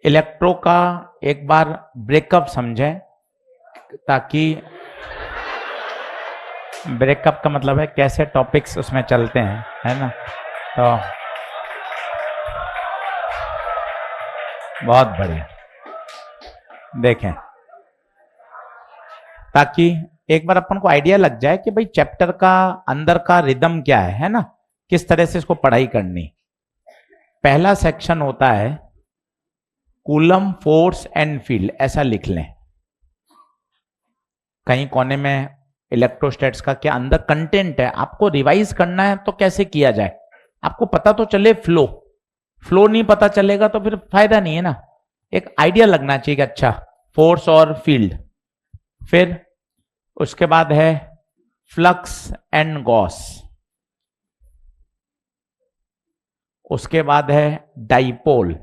Electro का एक बार breakup समझें, ताकि ब्रेकअप का मतलब है कैसे टॉपिक्स उसमें चलते हैं, है ना। तो बहुत बढ़िया, देखें, ताकि एक बार अपन को आइडिया लग जाए कि भाई चैप्टर का अंदर का रिदम क्या है ना, किस तरह से इसको पढ़ाई करनी। पहला सेक्शन होता है कूलम फोर्स एंड फील्ड, ऐसा लिख लें कहीं कोने में। इलेक्ट्रोस्टैट्स का क्या अंदर कंटेंट है, आपको रिवाइज करना है तो कैसे किया जाए, आपको पता तो चले। फ्लो नहीं पता चलेगा तो फिर फायदा नहीं है ना। एक आइडिया लगना चाहिए कि अच्छा फोर्स और फील्ड। फिर उसके बाद है फ्लक्स एंड गॉस, उसके बाद है डाइपोल,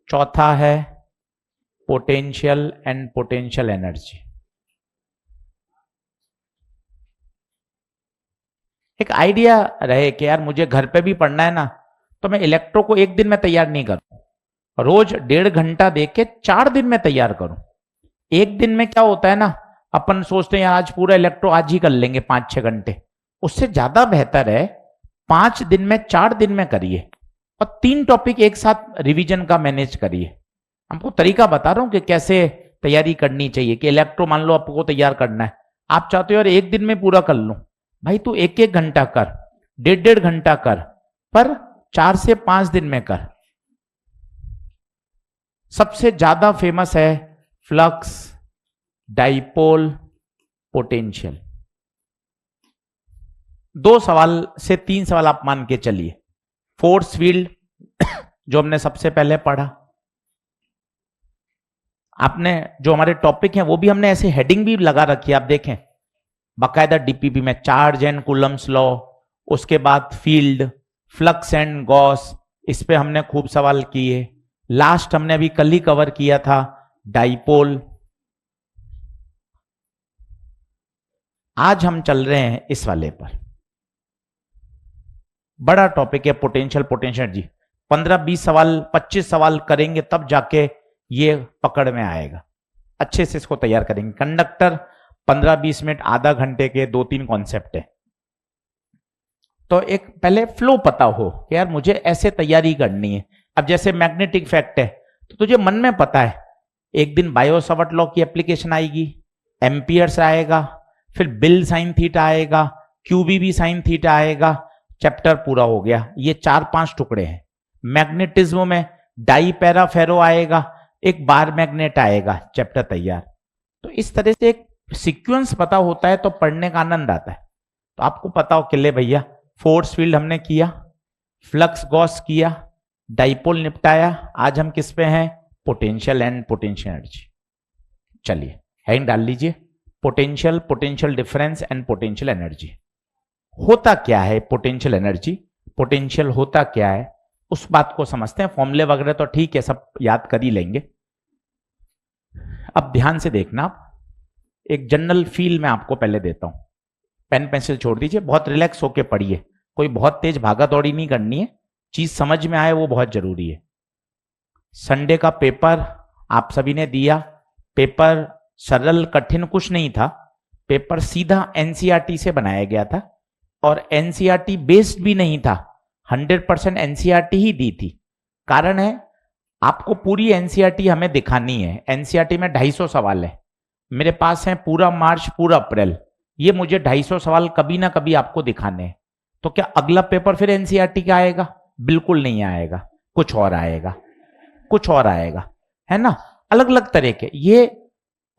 चौथा है पोटेंशियल एंड पोटेंशियल एनर्जी। एक आइडिया रहे कि यार मुझे घर पे भी पढ़ना है ना, तो मैं इलेक्ट्रो को एक दिन में तैयार नहीं करूं, रोज 1.5 घंटा देके 4 दिन में तैयार करूं। एक दिन में क्या होता है ना, अपन सोचते हैं आज पूरा इलेक्ट्रो आज ही कर लेंगे 5-6 घंटे, उससे ज्यादा बेहतर है 5 दिन में 4 दिन में करिए और 3 टॉपिक एक साथ रिवीजन का मैनेज करिए। हमको तरीका बता रहा हूं कि कैसे तैयारी करनी चाहिए। कि इलेक्ट्रो मान लो आपको तैयार करना है, आप चाहते हो यार एक दिन में पूरा कर लूं, भाई तू 1-1 घंटा कर, 1.5 घंटा कर, पर 4 से 5 दिन में कर। सबसे ज्यादा फेमस है फ्लक्स, डाइपोल, पोटेंशियल। 2 सवाल से 3 सवाल आप मान के चलिए। फोर्स फील्ड जो हमने सबसे पहले पढ़ा, आपने जो हमारे टॉपिक हैं वो भी हमने ऐसे हेडिंग भी लगा रखी है, आप देखें बाकायदा डीपीपी में, चार्ज एंड कूलम्स लॉ, उसके बाद फील्ड, फ्लक्स एंड गॉस, इस पे हमने खूब सवाल किए। लास्ट हमने अभी कल ही कवर किया था डाइपोल। आज हम चल रहे हैं इस वाले पर, बड़ा टॉपिक है पोटेंशियल पोटेंशियल एनर्जी। 15-20 सवाल 25 सवाल करेंगे तब जाके ये पकड़ में आएगा। अच्छे से इसको तैयार करेंगे। कंडक्टर 15-20 मिनट, आधा घंटे के 2-3 कॉन्सेप्ट है। तो एक पहले फ्लो पता हो कि यार मुझे ऐसे तैयारी करनी है। अब जैसे मैग्नेटिक फैक्ट है तो तुझे मन में पता है एक दिन बायो-सावर्ट लॉ की एप्लीकेशन आएगी, एम्पियर्स आएगा, फिर बिल साइन थीटा आएगा, क्यूबी साइन थीटा आएगा, चैप्टर पूरा हो गया। ये 4-5 टुकड़े हैं। मैग्नेटिज्म में डाई पैरा फेरो आएगा, एक बार मैग्नेट आएगा, चैप्टर तैयार। तो इस तरह से एक सीक्वेंस पता होता है तो पढ़ने का आनंद आता है। तो आपको पता हो कि ले भैया फोर्स फील्ड हमने किया, फ्लक्स गॉस किया, डाइपोल निपटाया, आज हम किस पे हैं, पोटेंशियल एंड पोटेंशियल एनर्जी। चलिए हेडिंग डाल लीजिए, potential, potential difference and potential energy. होता क्या है पोटेंशियल एनर्जी, पोटेंशियल होता क्या है, उस बात को समझते हैं। फॉर्मूले वगैरह तो ठीक है, सब याद कर ही लेंगे। अब ध्यान से देखना, एक जनरल फील मैं आपको पहले देता हूं। पेन पेंसिल छोड़ दीजिए, बहुत रिलैक्स होके पढ़िए, कोई बहुत तेज भागा दौड़ी नहीं करनी है, चीज समझ में आए वो बहुत जरूरी है। संडे का पेपर आप सभी ने दिया, पेपर सरल कठिन कुछ नहीं था, पेपर सीधा एनसीईआरटी से बनाया गया था और एनसीईआरटी बेस्ड भी नहीं था, 100% एनसीईआरटी ही दी थी। कारण है आपको पूरी एनसीईआरटी हमें दिखानी है। एनसीईआरटी में 250 सवाल है, मेरे पास है पूरा मार्च पूरा अप्रैल, ये मुझे 250 सवाल कभी ना कभी आपको दिखाने हैं। तो क्या अगला पेपर फिर एनसीईआरटी का आएगा? बिल्कुल नहीं आएगा, कुछ और आएगा, कुछ और आएगा, है ना। अलग अलग तरह के, ये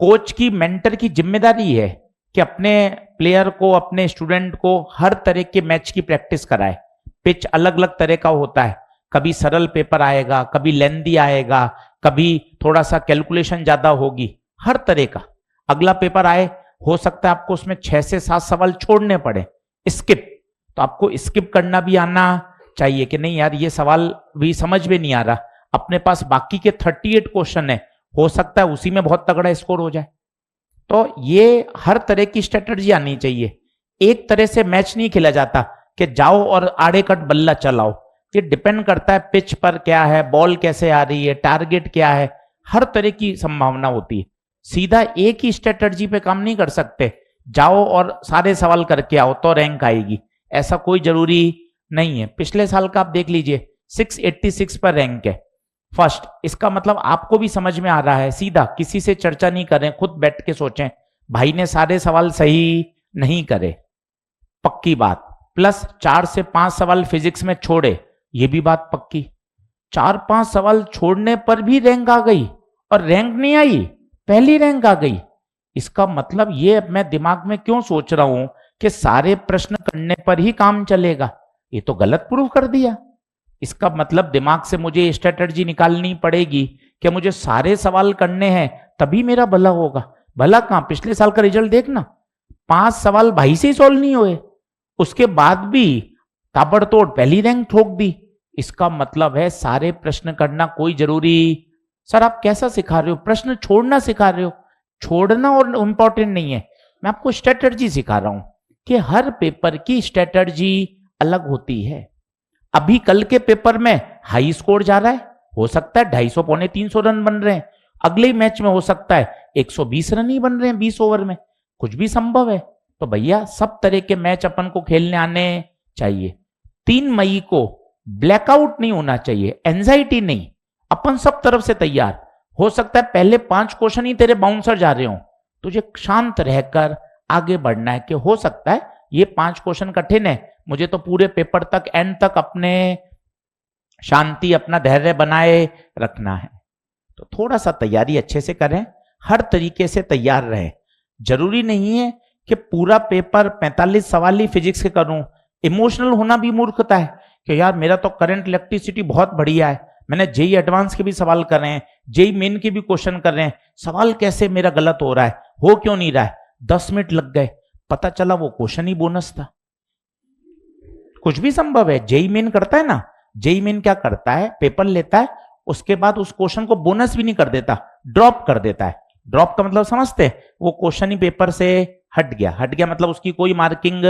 कोच की मेंटर की जिम्मेदारी है कि अपने प्लेयर को, अपने स्टूडेंट को हर तरह के मैच की प्रैक्टिस कराए। पिच अलग अलग तरह का होता है, कभी सरल पेपर आएगा, कभी लेंदी आएगा, कभी थोड़ा सा कैलकुलेशन ज्यादा होगी, हर तरह का। अगला पेपर आए, हो सकता है आपको उसमें 6 से 7 सवाल छोड़ने पड़े, स्किप, तो आपको स्किप करना भी आना चाहिए कि नहीं यार ये सवाल भी समझ में नहीं आ रहा, अपने पास बाकी के 38 क्वेश्चन है, हो सकता है उसी में बहुत तगड़ा स्कोर हो जाए। तो ये हर तरह की स्ट्रेटजी आनी चाहिए। एक तरह से मैच नहीं खेला जाता कि जाओ और आड़े कट बल्ला चलाओ, ये डिपेंड करता है पिच पर क्या है, बॉल कैसे आ रही है, टारगेट क्या है, हर तरह की संभावना होती है। सीधा एक ही स्ट्रेटजी पे काम नहीं कर सकते, जाओ और सारे सवाल करके आओ तो रैंक आएगी, ऐसा कोई जरूरी नहीं है। पिछले साल का आप देख लीजिए 686 पर रैंक है फर्स्ट, इसका मतलब आपको भी समझ में आ रहा है, सीधा किसी से चर्चा नहीं करें, खुद बैठ के सोचें भाई ने सारे सवाल सही नहीं करे, पक्की बात। प्लस 4 से 5 सवाल फिजिक्स में छोड़े, ये भी बात पक्की। 4-5 सवाल छोड़ने पर भी रैंक आ गई, और रैंक नहीं आई, पहली रैंक आ गई। इसका मतलब ये मैं दिमाग में क्यों सोच रहा हूं कि सारे प्रश्न करने पर ही काम चलेगा, ये तो गलत प्रूव कर दिया। इसका मतलब दिमाग से मुझे स्ट्रेटजी निकालनी पड़ेगी कि मुझे सारे सवाल करने हैं तभी मेरा भला होगा। भला कहां, पिछले साल का रिजल्ट देखना, 5 सवाल भाई से ही सॉल्व नहीं हुए, उसके बाद भी ताबड़तोड़ पहली रैंक ठोक दी। इसका मतलब है सारे प्रश्न करना कोई जरूरी। सर आप कैसा सिखा रहे हो, प्रश्न छोड़ना सिखा रहे हो? छोड़ना और इंपॉर्टेंट नहीं है, मैं आपको स्ट्रेटजी सिखा रहा हूं कि हर पेपर की स्ट्रेटजी अलग होती है। अभी कल के पेपर में हाई स्कोर जा रहा है, हो सकता है 250 पौने 300 रन बन रहे हैं, अगले मैच में हो सकता है 120 रन ही बन रहे हैं 20 ओवर में, कुछ भी संभव है। तो भैया सब तरह के मैच अपन को खेलने आने चाहिए। 3 मई को ब्लैकआउट नहीं होना चाहिए, एंजाइटी नहीं, अपन सब तरफ से तैयार। हो सकता है पहले 5 क्वेश्चन ही तेरे बाउंसर जा रहे हो, तुझे शांत रहकर आगे बढ़ना है कि हो सकता है ये 5 क्वेश्चन कठिन है, मुझे तो पूरे पेपर तक एंड तक अपने शांति अपना धैर्य बनाए रखना है। तो थोड़ा सा तैयारी अच्छे से करें, हर तरीके से तैयार रहें। जरूरी नहीं है कि पूरा पेपर 45 सवाल ही फिजिक्स के करूं। इमोशनल होना भी मूर्खता है कि यार मेरा तो करंट इलेक्ट्रिसिटी बहुत बढ़िया है, मैंने जेई एडवांस के भी सवाल कर रहे हैं, जेई मेन के भी क्वेश्चन कर रहे हैं, सवाल कैसे मेरा गलत हो रहा है, हो क्यों नहीं रहा है? 10 मिनट लग गए, पता चला वो क्वेश्चन ही बोनस था। कुछ भी संभव है। जेई मेन करता है ना, जेई मेन क्या करता है, पेपर लेता है, उसके बाद उस क्वेश्चन को बोनस भी नहीं कर देता, ड्रॉप कर देता है। ड्रॉप का मतलब समझते हैं, वो क्वेश्चन ही पेपर से हट गया। हट गया मतलब उसकी कोई मार्किंग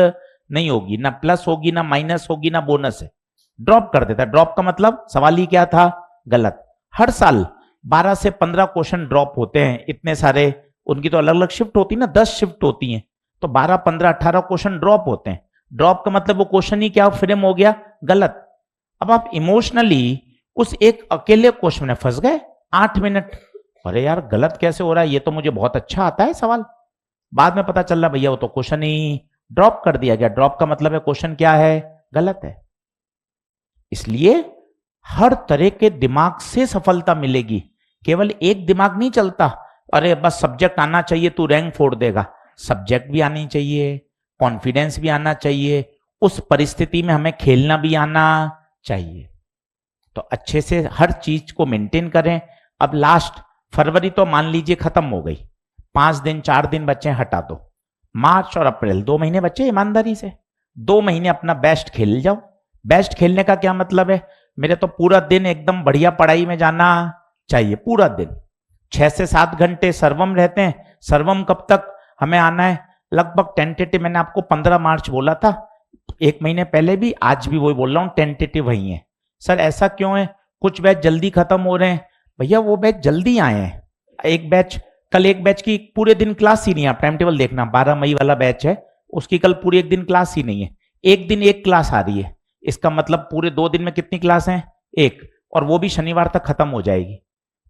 नहीं होगी, ना प्लस होगी, ना माइनस होगी, ना बोनस है, ड्रॉप कर देता है। ड्रॉप का मतलब सवाल ही क्या था, गलत। हर साल 12 से 15 क्वेश्चन ड्रॉप होते हैं, इतने सारे, उनकी तो अलग अलग शिफ्ट होती है ना, 10 शिफ्ट होती हैं, तो 12, 15, 18 क्वेश्चन ड्रॉप होते हैं। ड्रॉप का मतलब वो क्वेश्चन ही क्या फ्रेम हो गया, गलत। अब आप इमोशनली उस एक अकेले क्वेश्चन में फंस गए 8 मिनट, अरे यार गलत कैसे हो रहा है, ये तो मुझे बहुत अच्छा आता है सवाल। बाद में पता चल रहा भैया वो तो क्वेश्चन ही ड्रॉप कर दिया गया। ड्रॉप का मतलब है क्वेश्चन क्या है, गलत है। इसलिए हर तरह के दिमाग से सफलता मिलेगी, केवल एक दिमाग नहीं चलता, अरे बस सब्जेक्ट आना चाहिए तू रैंक फोड़ देगा। सब्जेक्ट भी आनी चाहिए, कॉन्फिडेंस भी आना चाहिए, उस परिस्थिति में हमें खेलना भी आना चाहिए। तो अच्छे से हर चीज को मेंटेन करें। अब लास्ट फरवरी तो मान लीजिए खत्म हो गई, 5 दिन 4 दिन बच्चे हटा दो, मार्च और अप्रैल 2 महीने बच्चे, ईमानदारी से 2 महीने अपना बेस्ट खेल जाओ। बेस्ट खेलने का क्या मतलब है, मेरे तो पूरा दिन एकदम बढ़िया पढ़ाई में जाना चाहिए, पूरा दिन 6 से 7 घंटे सर्वम रहते हैं। सर्वम कब तक हमें आना है, लगभग टेंटेटिव मैंने आपको 15 मार्च बोला था, 1 महीने पहले भी, आज भी वही बोल रहा हूं, टेंटेटिव वही है। सर ऐसा क्यों है, कुछ बैच जल्दी खत्म हो रहे हैं, भैया वो बैच जल्दी आए हैं। एक बैच, कल एक बैच की पूरे दिन क्लास ही नहीं है, आप टाइम टेबल देखना, 12 मई वाला बैच है, उसकी कल पूरी एक दिन क्लास ही नहीं है, एक दिन एक क्लास आ रही है। इसका मतलब पूरे 2 दिन में कितनी क्लास है, एक, और वो भी शनिवार तक खत्म हो जाएगी।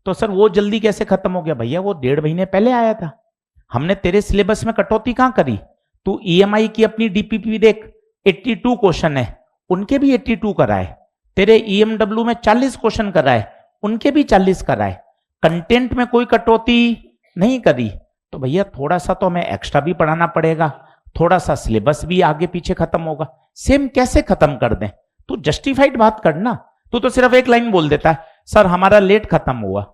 तो सर वो जल्दी कैसे खत्म हो गया, भैया वो 1.5 महीने पहले आया था, हमने तेरे सिलेबस में कटौती कहां करी। तू ईएमआई की अपनी डीपीपी देख, 82 क्वेश्चन है, उनके भी 82 कराए। तेरे ईएमडब्ल्यू में 40 क्वेश्चन कराए, उनके भी 40 कराए। कंटेंट में कोई कटौती नहीं करी, तो भैया थोड़ा सा तो हमें एक्स्ट्रा भी पढ़ाना पड़ेगा, थोड़ा सा सिलेबस भी आगे पीछे खत्म होगा। सेम कैसे खत्म कर दें, तू जस्टिफाइड बात करना। तू तो सिर्फ एक लाइन बोल देता है, सर हमारा लेट खत्म हुआ।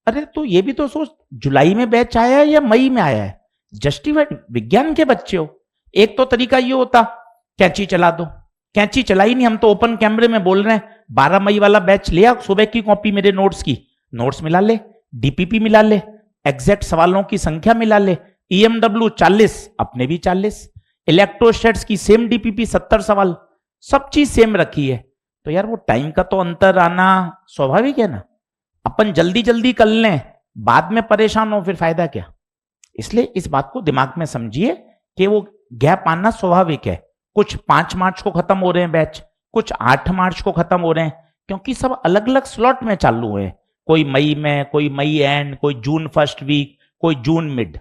अरे तो ये भी तो सोच, जुलाई में बैच आया है या मई में आया है, जस्टिफाइड। विज्ञान के बच्चे हो, एक तो तरीका ये होता कैंची चला दो, कैंची चलाई नहीं, हम तो ओपन कैमरे में बोल रहे हैं। 12 मई वाला बैच लिया, सुबह की कॉपी मेरे नोट्स की, नोट्स मिला ले, डीपीपी मिला ले, एग्जैक्ट सवालों की संख्या मिला ले, ईएमडब्ल्यू 40, अपने भी 40, इलेक्ट्रोस्टैट्स की सेम डीपीपी 70 सवाल, सब चीज सेम रखी है। तो यार वो टाइम का तो अंतर आना स्वाभाविक है ना। अपन जल्दी जल्दी कर लें, बाद में परेशान हो, फिर फायदा क्या। इसलिए इस बात को दिमाग में समझिए कि वो गैप आना स्वाभाविक है। कुछ 5 मार्च को खत्म हो रहे हैं बैच, कुछ 8 मार्च को खत्म हो रहे हैं, क्योंकि सब अलग अलग स्लॉट में चालू हुए। कोई मई में, कोई मई एंड, कोई जून फर्स्ट वीक, कोई जून मिड।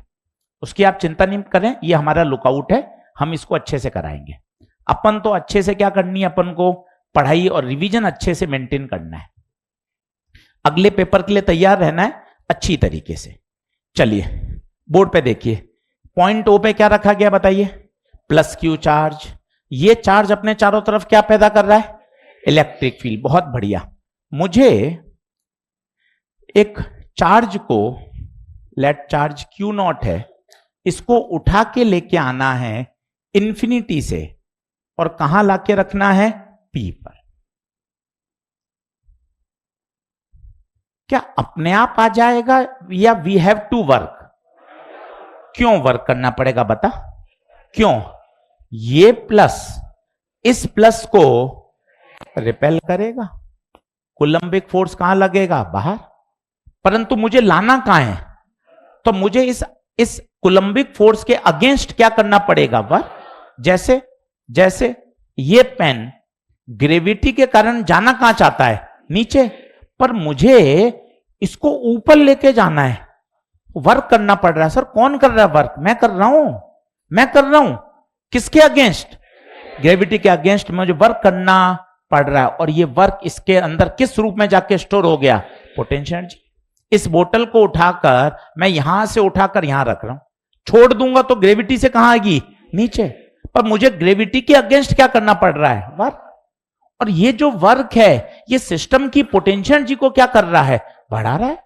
उसकी आप चिंता नहीं करें, ये हमारा लुकआउट है, हम इसको अच्छे से कराएंगे। अपन तो अच्छे से क्या करनी है, अपन को पढ़ाई और रिवीजन अच्छे से मेंटेन करना है, अगले पेपर के लिए तैयार रहना है अच्छी तरीके से। चलिए बोर्ड पे देखिए, पॉइंट ओ पे क्या रखा गया बताइए, प्लस क्यू चार्ज। ये चार्ज अपने चारों तरफ क्या पैदा कर रहा है, इलेक्ट्रिक फील्ड। बहुत बढ़िया। मुझे एक चार्ज को, लेट चार्ज क्यू नॉट है, इसको उठा के लेके आना है इंफिनिटी से, और कहां लाके रखना है, पी पर। क्या अपने आप आ जाएगा या वी हैव टू वर्क? क्यों वर्क करना पड़ेगा बता, क्यों? ये प्लस इस प्लस को रिपेल करेगा, कूलम्बिक फोर्स कहां लगेगा, बाहर। परंतु मुझे लाना कहां है, तो मुझे इस कूलम्बिक फोर्स के अगेंस्ट क्या करना पड़ेगा, वर्क। जैसे जैसे ये पेन ग्रेविटी के कारण जाना कहां चाहता है, नीचे, पर मुझे इसको ऊपर लेके जाना है, वर्क करना पड़ रहा है। सर कौन कर रहा है वर्क, मैं कर रहा हूं, मैं कर रहा हूं। किसके अगेंस्ट, ग्रेविटी के अगेंस्ट मुझे वर्क करना पड़ रहा है। और ये वर्क इसके अंदर किस रूप में जाके स्टोर हो गया, पोटेंशियल एनर्जी। इस बोतल को उठाकर मैं यहां से उठाकर यहां रख रहा हूं, छोड़ दूंगा तो ग्रेविटी से कहां आएगी, नीचे। पर मुझे ग्रेविटी के अगेंस्ट क्या करना पड़ रहा है, वर्क। और ये जो वर्क है ये सिस्टम की पोटेंशियल एनर्जी को क्या कर रहा है, बढ़ा रहा है।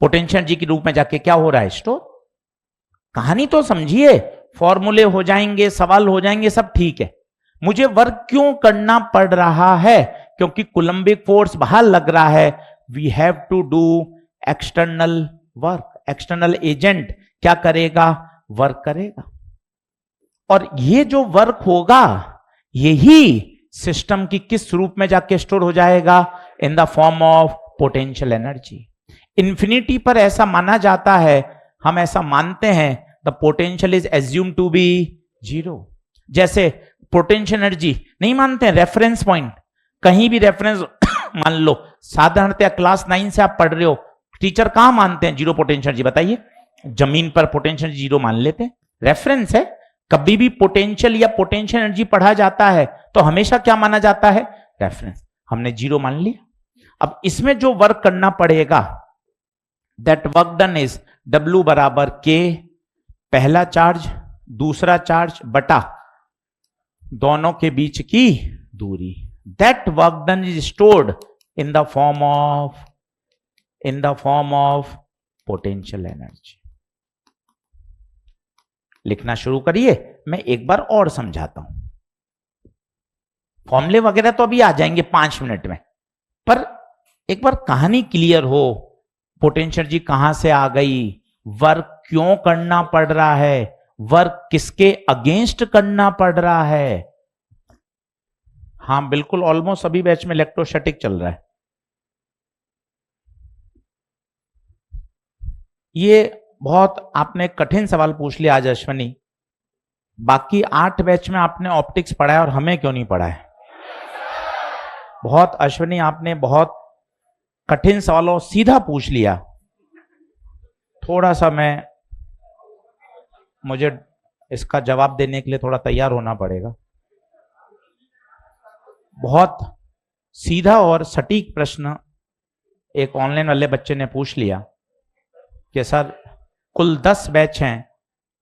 पोटेंशियल एनर्जी के रूप में जाके क्या हो रहा है, स्टोर। कहानी तो समझिए, फॉर्मूले हो जाएंगे, सवाल हो जाएंगे, सब ठीक है। मुझे वर्क क्यों करना पड़ रहा है, क्योंकि कूलम्बिक फोर्स बाहर लग रहा है। We have to do external work. External agent क्या करेगा, वर्क करेगा। और ये जो वर्क होगा यही सिस्टम की किस रूप में जाके स्टोर हो जाएगा, in the form of potential energy. Infinity पर ऐसा माना जाता है, हम ऐसा मानते हैं, the potential is assume to be 0। जैसे पोटेंशियल एनर्जी नहीं मानते हैं, रेफरेंस पॉइंट, कहीं भी रेफरेंस मान लो, साधारणतः क्लास 9 से आप पढ़ रहे हो, टीचर कहां मानते हैं 0 पोटेंशियल एनर्जी, बताइए। जमीन पर पोटेंशियल 0 मान लेते हैं, रेफरेंस है। कभी भी पोटेंशियल या पोटेंशियल एनर्जी पढ़ा जाता है तो हमेशा क्या माना जाता है, रेफरेंस। हमने 0 मान लिया। अब इसमें जो वर्क करना पड़ेगा, that work done is W बराबर K, पहला चार्ज दूसरा चार्ज बटा दोनों के बीच की दूरी। That work done is stored in the form of potential energy. लिखना शुरू करिए, मैं एक बार और समझाता हूं। फॉर्मूले वगैरह तो अभी आ जाएंगे 5 मिनट में, पर एक बार कहानी क्लियर हो, पोटेंशियल एनर्जी कहां से आ गई, वर्क क्यों करना पड़ रहा है, वर्क किसके अगेंस्ट करना पड़ रहा है। हाँ बिल्कुल, ऑलमोस्ट सभी बैच में इलेक्ट्रोस्टैटिक चल रहा है। ये बहुत आपने कठिन सवाल पूछ लिया आज अश्वनी। बाकी 8 बैच में आपने ऑप्टिक्स पढ़ा है और हमें क्यों नहीं पढ़ा है। बहुत अश्वनी, आपने बहुत कठिन सवालों सीधा पूछ लिया। थोड़ा सा मुझे इसका जवाब देने के लिए थोड़ा तैयार होना पड़ेगा। बहुत सीधा और सटीक प्रश्न एक ऑनलाइन वाले बच्चे ने पूछ लिया कि सर कुल 10 बैच हैं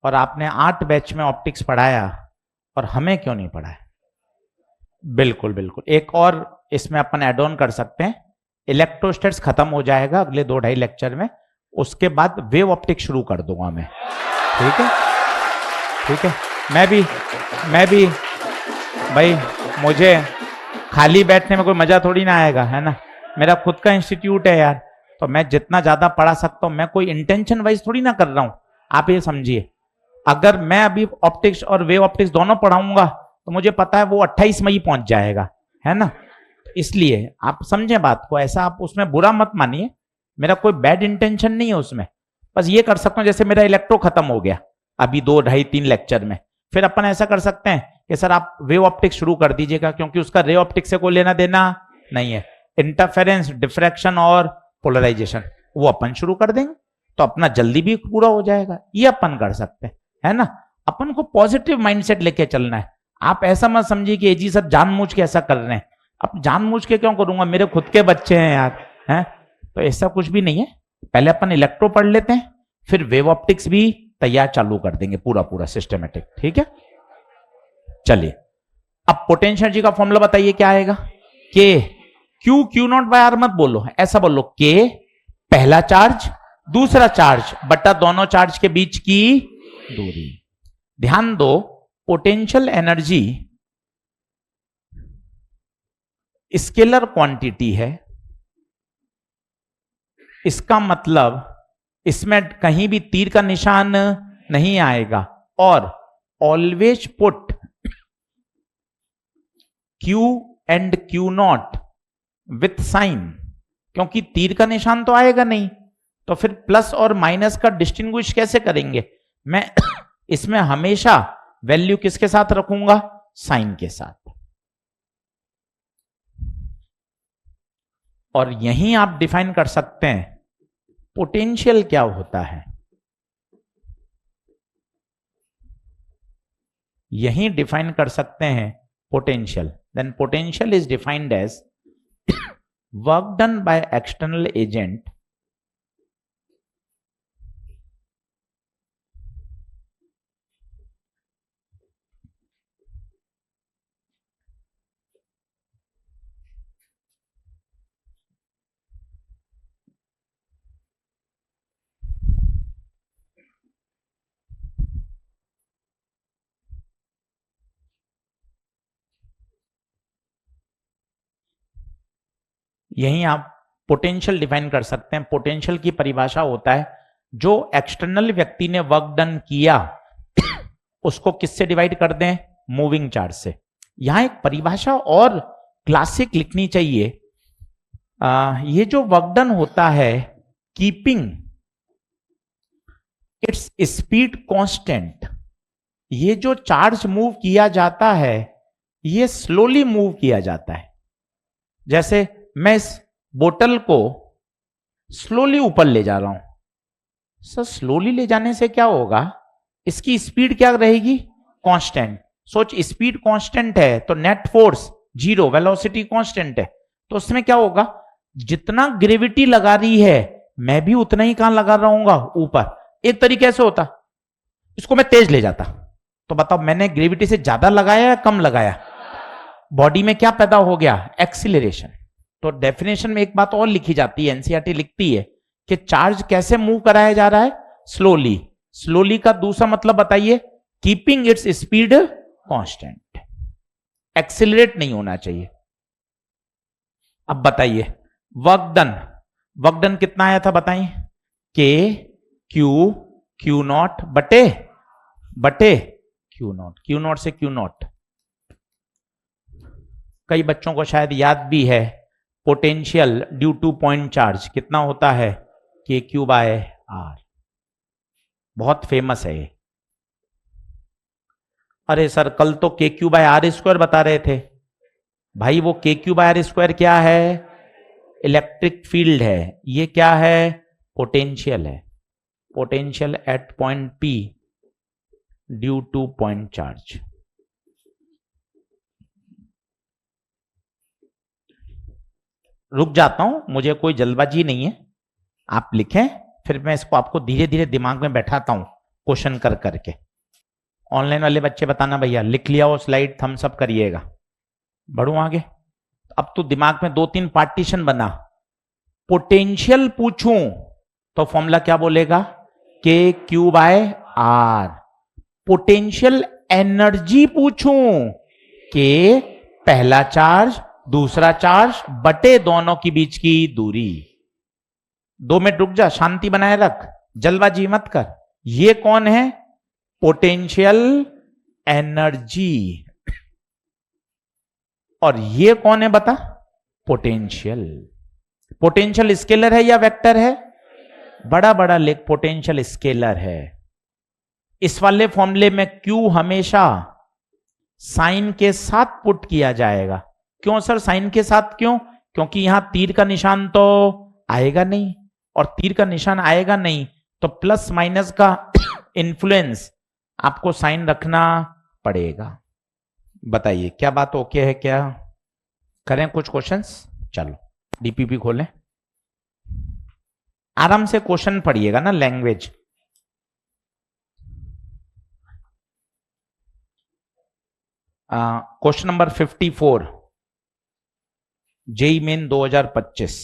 और आपने 8 बैच में ऑप्टिक्स पढ़ाया और हमें क्यों नहीं पढ़ाया। बिल्कुल बिल्कुल, एक और इसमें अपन ऐड ऑन कर सकते हैं। इलेक्ट्रोस्टैटिक्स खत्म हो जाएगा अगले 2-2.5 लेक्चर में, उसके बाद वेव ऑप्टिक्स शुरू कर दूंगा मैं। ठीक है, ठीक है। मैं भी भाई, मुझे खाली बैठने में कोई मजा थोड़ी ना आएगा, है ना। मेरा खुद का इंस्टीट्यूट है यार, तो मैं जितना ज्यादा पढ़ा सकता हूं, मैं कोई इंटेंशन वाइज थोड़ी ना कर रहा हूं, आप ये समझिए। अगर मैं अभी ऑप्टिक्स और वेव ऑप्टिक्स दोनों पढ़ाऊंगा तो मुझे पता है वो 28 मई पहुंच जाएगा, है ना। इसलिए आप समझे बात को, ऐसा आप उसमें बुरा मत मानिए, मेरा कोई बैड इंटेंशन नहीं है उसमें। बस ये कर सकता हूं, जैसे मेरा इलेक्ट्रो खत्म हो गया अभी 2 ढाई 3 लेक्चर में, फिर अपन ऐसा कर सकते हैं कि सर आप वेव ऑप्टिक्स शुरू कर दीजिएगा, क्योंकि उसका रे ऑप्टिक्स से कोई लेना देना नहीं है। इंटरफेरेंस, डिफ्रैक्शन और पोलराइजेशन वो अपन शुरू कर देंगे, तो अपना जल्दी भी पूरा हो जाएगा। ये अपन कर सकते हैं, है ना। अपन को पॉजिटिव माइंडसेट लेके चलना है। आप ऐसा मत समझिए कि जी सर जानबूझ के ऐसा कर रहे हैं। अब जानबूझ के क्यों करूंगा, मेरे खुद के बच्चे हैं यार, हैं। तो ऐसा कुछ भी नहीं है। पहले अपन इलेक्ट्रो पढ़ लेते हैं, फिर वेव ऑप्टिक्स भी तैयार चालू कर देंगे, पूरा पूरा सिस्टमेटिक, ठीक है। चलिए, अब पोटेंशियल एनर्जी का फॉर्मूला बताइए क्या आएगा। K Q, Q naught by R मत बोलो, ऐसा बोलो के पहला चार्ज दूसरा चार्ज बटा दोनों चार्ज के बीच की दूरी। ध्यान दो, पोटेंशियल एनर्जी स्केलर क्वांटिटी है, इसका मतलब इसमें कहीं भी तीर का निशान नहीं आएगा। और always put Q and Q naught with sign, क्योंकि तीर का निशान तो आएगा नहीं, तो फिर प्लस और माइनस का डिस्टिंग्विश कैसे करेंगे। मैं इसमें हमेशा वैल्यू किसके साथ रखूंगा, साइन के साथ। और यहीं आप डिफाइन कर सकते हैं पोटेंशियल क्या होता है, यहीं डिफाइन कर सकते हैं potential. Then potential is defined as work done by external agent यहीं आप पोटेंशियल डिफाइन कर सकते हैं। पोटेंशियल की परिभाषा होता है जो एक्सटर्नल व्यक्ति ने वर्क डन किया उसको किससे डिवाइड कर दें, मूविंग चार्ज से। यहां एक परिभाषा और क्लासिक लिखनी चाहिए। ये जो वर्क डन होता है, कीपिंग इट्स स्पीड कांस्टेंट, ये जो चार्ज मूव किया जाता है ये स्लोली मूव किया जाता है। जैसे मैं इस बोतल को स्लोली ऊपर ले जा रहा हूं, सर स्लोली ले जाने से क्या होगा, इसकी स्पीड क्या रहेगी, कांस्टेंट। सोच स्पीड कांस्टेंट है तो net force zero, velocity constant है, तो उसमें क्या होगा, जितना ग्रेविटी लगा रही है मैं भी उतना ही कहां लगा रहूंगा, ऊपर। एक तरीके से होता, इसको मैं तेज ले जाता, तो बताओ मैंने ग्रेविटी से ज्यादा लगाया या कम लगाया, बॉडी में क्या पैदा हो गया, एक्सीलरेशन। तो डेफिनेशन में एक बात और लिखी जाती है, एनसीईआरटी लिखती है कि चार्ज कैसे मूव कराया जा रहा है, स्लोली। स्लोली का दूसरा मतलब बताइए, keeping its speed constant, accelerate नहीं होना चाहिए। अब बताइए वर्क डन, वर्क डन कितना आया था बताइए, के क्यू क्यू नॉट बटे क्यू नॉट, क्यू नॉट से क्यू नॉट। कई बच्चों को शायद याद भी है, potential due two point charge कितना होता है, के क्यू बाय आर, बहुत फेमस है ये। अरे सर कल तो के क्यू बाय आर स्क्वायर बता रहे थे भाई, वो के क्यू बाय आर स्क्वायर क्या है, इलेक्ट्रिक फील्ड है, ये क्या है, पोटेंशियल है, potential at point P due two point charge. रुक जाता हूं, मुझे कोई जल्दबाजी नहीं है, आप लिखें फिर मैं इसको आपको धीरे धीरे दिमाग में बैठाता हूं क्वेश्चन कर करके। ऑनलाइन वाले बच्चे बताना भैया लिख लिया वो स्लाइड, थम्स अप करिएगा। बढ़ू आगे, अब तो दिमाग में 2-3 पार्टीशन बना। पोटेंशियल पूछूं तो फॉर्मूला क्या बोलेगा, K Q by R. Potential energy पूछूं, के पहला चार्ज दूसरा चार्ज बटे दोनों के बीच की दूरी। 2 मिनट रुक जा, शांति बनाए रख, जल्दबाजी मत कर। ये कौन है, पोटेंशियल एनर्जी। और ये कौन है बता, पोटेंशियल। पोटेंशियल स्केलर है या वेक्टर है? बड़ा बड़ा लिख, पोटेंशियल स्केलर है। इस वाले फॉर्मूले में Q हमेशा साइन के साथ पुट किया जाएगा। क्यों सर साइन के साथ? क्यों? क्योंकि यहां तीर का निशान तो आएगा नहीं, और तीर का निशान आएगा नहीं तो प्लस माइनस का इन्फ्लुएंस आपको साइन रखना पड़ेगा। बताइए क्या बात ओके है? क्या करें कुछ क्वेश्चंस? चलो डीपीपी खोलें, आराम से क्वेश्चन पढ़िएगा ना, language. Question number 54 JEE Main 2025।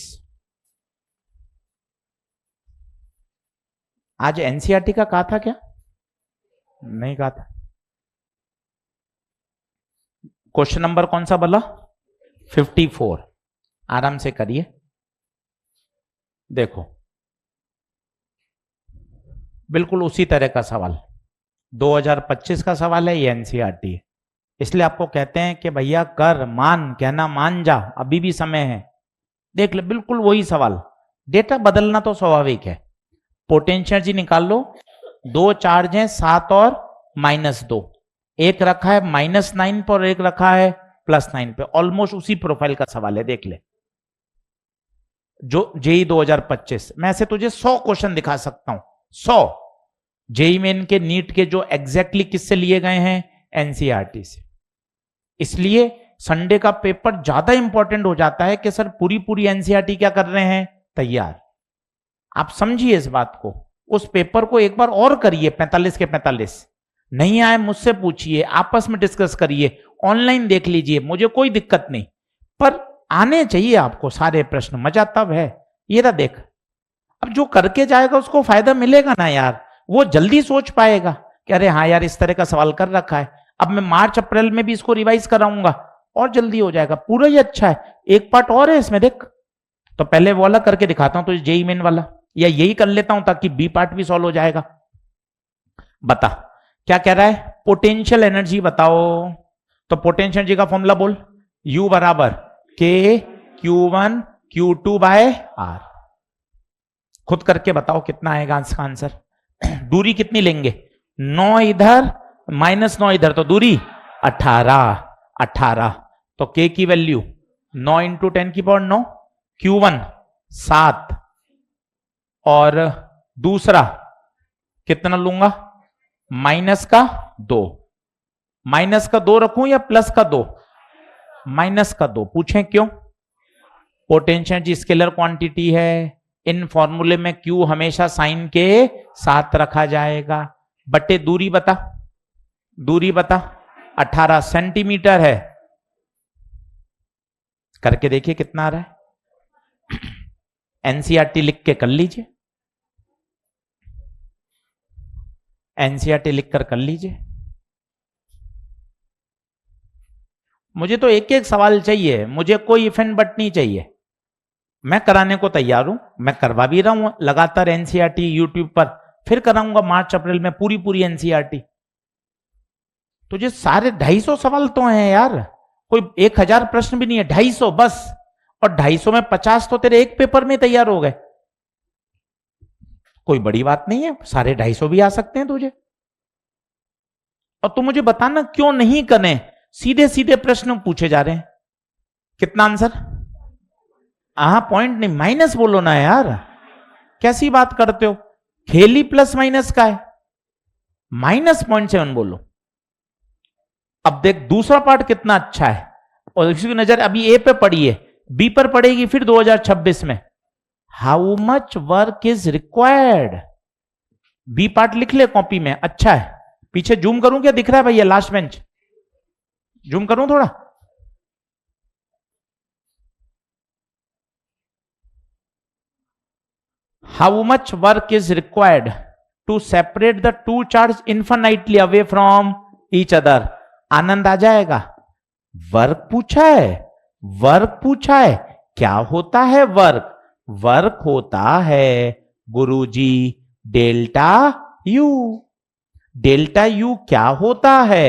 आज एनसीईआरटी का कहा था क्या? नहीं कहा था। क्वेश्चन नंबर कौन सा बोला? 54। आराम से करिए। देखो बिल्कुल उसी तरह का सवाल 2025 का सवाल है, ये एनसीईआरटी है। इसलिए आपको कहते हैं कि भैया कर मान, कहना मान जा, अभी भी समय है। देख ले बिल्कुल वही सवाल, डेटा बदलना तो स्वाभाविक है। पोटेंशियल जी निकाल लो, दो चार्ज हैं 7 और -2, एक रखा है -9 पर और एक रखा है +9 पे। ऑलमोस्ट उसी प्रोफाइल का सवाल है, देख ले जो जेई 2025। मैं ऐसे तुझे 100 क्वेश्चन दिखा सकता हूं, 100 जेई मेन के नीट के जो एग्जैक्टली किससे लिए गए हैं? एनसीईआरटी से। इसलिए संडे का पेपर ज्यादा इंपॉर्टेंट हो जाता है कि सर पूरी पूरी एनसीईआरटी क्या कर रहे हैं? तैयार। आप समझिए इस बात को। उस पेपर को एक बार और करिए 45 के 45। नहीं आए मुझसे पूछिए, आपस में डिस्कस करिए, ऑनलाइन देख लीजिए, मुझे कोई दिक्कत नहीं, पर आने चाहिए आपको सारे प्रश्न। मजा तब है। ये ना देख, अब जो करके जाएगा उसको फायदा मिलेगा ना यार, वो जल्दी सोच पाएगा कि अरे हाँ यार इस तरह का सवाल कर रखा है, अब मैं मार्च अप्रैल में भी इसको रिवाइज कराऊंगा और जल्दी हो जाएगा। पूरा ही अच्छा है। एक पार्ट और है इसमें देख, तो पहले वो वाला करके दिखाता हूं तो जेई मेन वाला, या यही कर लेता हूं ताकि बी पार्ट भी सॉल्व हो जाएगा। बता क्या कह रहा है? पोटेंशियल एनर्जी बताओ। तो पोटेंशियल एनर्जी का फॉर्मूला बोल, U बराबर K Q1 Q2 by R। खुद करके बताओ कितना आएगा इसका आंसर। दूरी कितनी लेंगे? 9 इधर -9 इधर, तो दूरी 18। तो K की वैल्यू 9 × 10⁹, Q1 7, और दूसरा कितना लूंगा? -2। -2 रखूं या +2? -2। पूछें क्यों? पोटेंशियल जी स्केलर क्वांटिटी है, इन फॉर्मूले में Q हमेशा साइन के साथ रखा जाएगा। बटे दूरी बता, दूरी बता 18 सेंटीमीटर है। करके देखिए कितना आ रहा है। एनसीईआरटी लिख के कर लीजिए, एनसीईआरटी लिखकर कर लीजिए। मुझे तो एक एक सवाल चाहिए, मुझे कोई इफ एंड बट नहीं चाहिए। मैं कराने को तैयार हूं, मैं करवा भी रहा हूं लगातार एनसीईआरटी यूट्यूब पर, फिर कराऊंगा मार्च अप्रैल में पूरी पूरी एनसीईआरटी। तुझे सारे 250 सवाल तो हैं यार, कोई 1000 प्रश्न भी नहीं है, 250 बस। और 250 में 50 तो तेरे एक पेपर में तैयार हो गए, कोई बड़ी बात नहीं है, सारे 250 भी आ सकते हैं तुझे। और तू मुझे बताना क्यों नहीं करें, सीधे सीधे प्रश्न पूछे जा रहे हैं। कितना आंसर? पॉइंट नहीं, माइनस बोलो ना यार, कैसी बात करते हो? खेल ही प्लस माइनस का है, -0.7 बोलो। अब देख दूसरा पार्ट कितना अच्छा है, और इसकी नजर अभी ए पे पड़ी है, बी पर पड़ेगी फिर 2026 में। How much work is required, B part लिख ले कॉपी में, अच्छा है। पीछे जूम करूं क्या, दिख रहा है भैया लास्ट बेंच? जूम करूं थोड़ा? How much work is required to separate the two charge infinitely away from each other. आनंद आ जाएगा। वर्क पूछा है, वर्क पूछा है, क्या होता है वर्क? वर्क होता है गुरुजी डेल्टा यू। डेल्टा यू क्या होता है?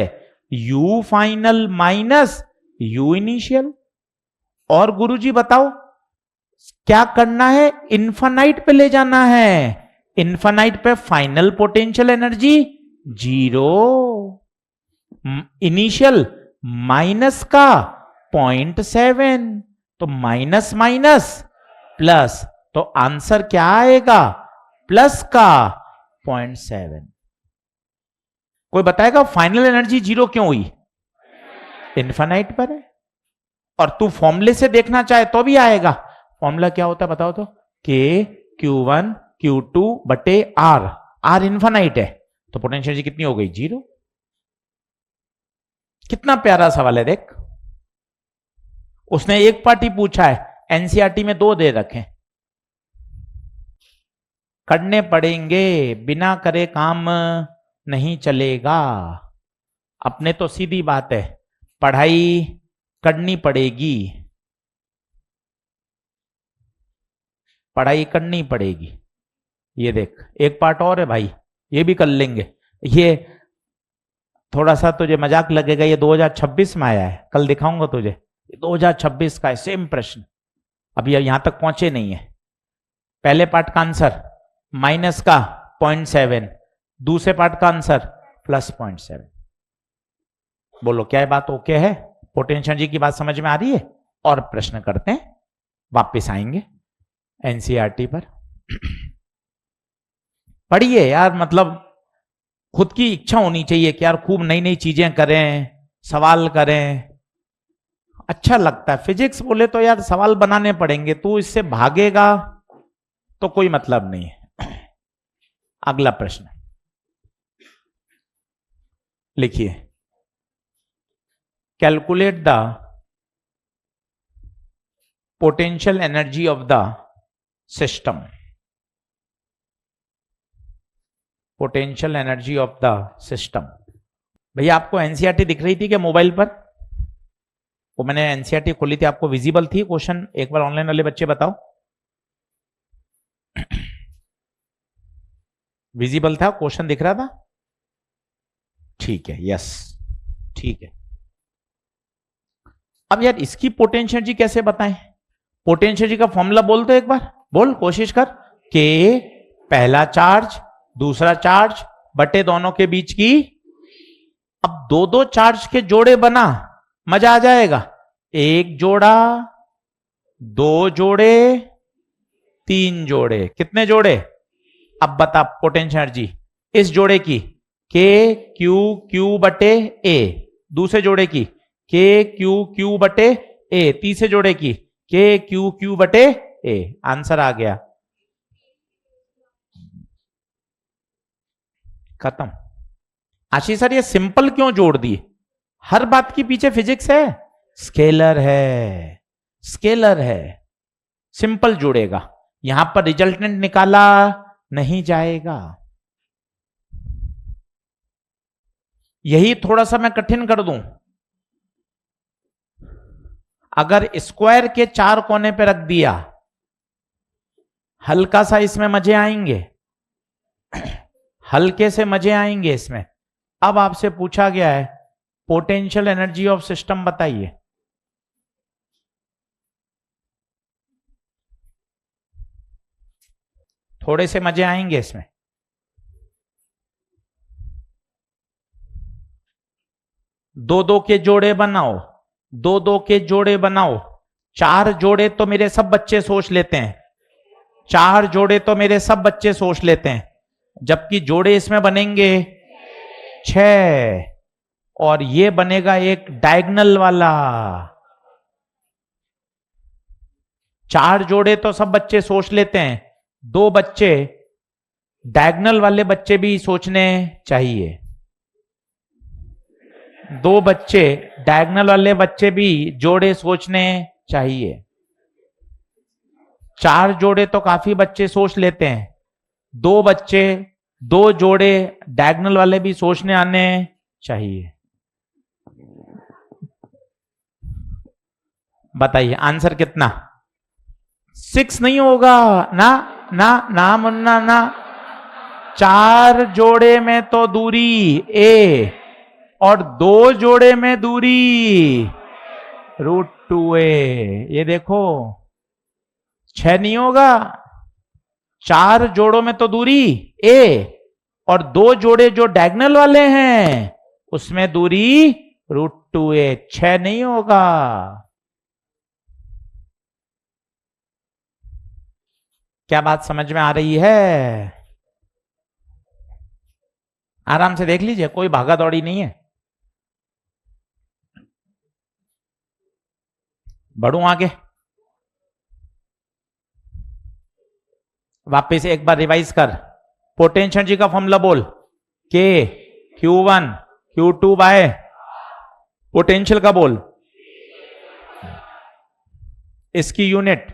You final minus you initial. और गुरुजी बताओ क्या करना है, इन्फानाइट पे ले जाना है। इन्फानाइट पे final potential energy 0, initial minus का 0.7, तो माइनस माइनस प्लस, तो आंसर क्या आएगा, प्लस का 0.7। कोई बताएगा फाइनल एनर्जी 0 क्यों हुई, इन्फानाइट पर है। और तू फॉर्मूले से देखना चाहे तो भी आएगा। फॉर्मूला क्या होता है बताओ तो, के Q1 Q2 बटे R, R इन्फानाइट है तो पोटेंशियल एनर्जी कितनी हो गई, 0। कितना प्यारा सवाल है देख। उसने एक पार्ट ही पूछा है, एनसीईआरटी में 2 दे रखे, करने पड़ेंगे, बिना करे काम नहीं चलेगा। अपने तो सीधी बात है, पढ़ाई करनी पड़ेगी, पढ़ाई करनी पड़ेगी। ये देख एक पार्ट और है भाई, ये भी कर लेंगे। ये थोड़ा सा तुझे मजाक लगेगा, ये 2026 में आया है, कल दिखाऊंगा तुझे, 2026 का है सेम प्रश्न, अभी यहां तक पहुंचे नहीं है। पहले पार्ट का आंसर माइनस का 0.7, दूसरे पार्ट का आंसर प्लस 0.7। बोलो क्या बात ओके है, पोटेंशियल एनर्जी की बात समझ में आ रही है। और प्रश्न करते हैं, वापस आएंगे एनसीईआरटी पर। पढ़िए यार, मतलब खुद की इच्छा होनी चाहिए कि यार खूब नई नई चीजें करें, सवाल करें, अच्छा लगता है। फिजिक्स बोले तो यार सवाल बनाने पड़ेंगे, तू इससे भागेगा तो कोई मतलब नहीं है। अगला प्रश्न लिखिए, calculate the potential energy of the system. Potential energy of the system. भैया आपको एनसीईआरटी दिख रही थी क्या मोबाइल पर? वो मैंने एनसीईआरटी खोली थी, आपको विजिबल थी क्वेश्चन? एक बार ऑनलाइन वाले बच्चे बताओ, विजिबल था, क्वेश्चन दिख रहा था? ठीक है, यस ठीक है। अब यार इसकी पोटेंशियल एनर्जी कैसे बताएं? पोटेंशियल एनर्जी का फॉर्मूला बोल दो एक बार, बोल कोशिश कर। के पहला चार्ज दूसरा चार्ज बटे दोनों के बीच की, अब 2-2 चार्ज के जोड़े बना, मजा आ जाएगा। 1 जोड़ा, 2 जोड़े, 3 जोड़े, कितने जोड़े? अब बता पोटेंशियल एनर्जी इस जोड़े की, के क्यू क्यू बटे ए, दूसरे जोड़े की के क्यू क्यू बटे ए, तीसरे जोड़े की के क्यू क्यू बटे ए। आंसर आ गया, खत्म। आशीष सर ये सिंपल क्यों जोड़ दिए? हर बात के पीछे फिजिक्स है, स्केलर है, स्केलर है, सिंपल जुड़ेगा, यहां पर रिजल्टेंट निकाला नहीं जाएगा। यही थोड़ा सा मैं कठिन कर दूं, अगर स्क्वायर के 4 कोने पे रख दिया, हल्का सा इसमें मजे आएंगे, हल्के से मजे आएंगे इसमें। अब आपसे पूछा गया है पोटेंशियल एनर्जी ऑफ सिस्टम बताइए। थोड़े से मजे आएंगे इसमें। दो दो के जोड़े बनाओ, 2-2 के जोड़े बनाओ। 4 जोड़े तो मेरे सब बच्चे सोच लेते हैं, 4 जोड़े तो मेरे सब बच्चे सोच लेते हैं, जबकि जोड़े इसमें बनेंगे 6, और ये बनेगा एक डायगोनल वाला। 4 जोड़े तो सब बच्चे सोच लेते हैं, 2 बच्चे डायगोनल वाले बच्चे भी सोचने चाहिए, 2 बच्चे डायगोनल वाले बच्चे भी जोड़े सोचने चाहिए। 4 जोड़े तो काफी बच्चे सोच लेते हैं, 2 बच्चे 2 जोड़े डायगोनल वाले भी सोचने आने चाहिए। बताइए आंसर कितना? 6 नहीं होगा ना, ना ना मुन्ना ना। 4 जोड़े में तो दूरी a और 2 जोड़े में दूरी √2 2a। ये देखो 6 नहीं होगा, 4 जोड़ों में तो दूरी a, और 2 जोड़े जो डायगोनल वाले हैं उसमें दूरी √2a, 6 नहीं होगा। क्या बात समझ में आ रही है? आराम से देख लीजिए, कोई भागा दौड़ी नहीं है। बढ़ूं आगे, वापस एक बार रिवाइज कर। पोटेंशियल जी का फॉर्मूला बोल, के Q1 Q2 बाय पोटेंशियल का बोल, इसकी यूनिट,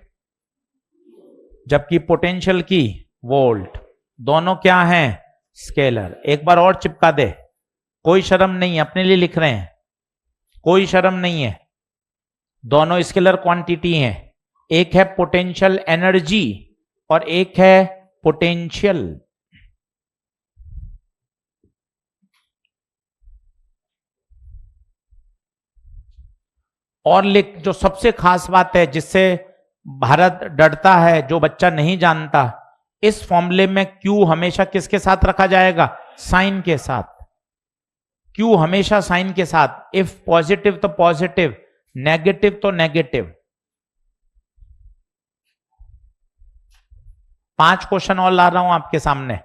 जबकि पोटेंशियल की वोल्ट। दोनों क्या हैं? स्केलर। एक बार और चिपका दे, कोई शर्म नहीं, अपने लिए लिख रहे हैं, कोई शर्म नहीं है। दोनों स्केलर क्वांटिटी हैं, एक है पोटेंशियल एनर्जी और एक है पोटेंशियल। और लिख, जो सबसे खास बात है जिससे भारत डरता है, जो बच्चा नहीं जानता, इस फॉर्मूले में Q हमेशा किसके साथ रखा जाएगा? साइन के साथ। Q हमेशा साइन के साथ। इफ पॉजिटिव तो पॉजिटिव, नेगेटिव तो नेगेटिव। 5 क्वेश्चन और ला रहा हूं आपके सामने,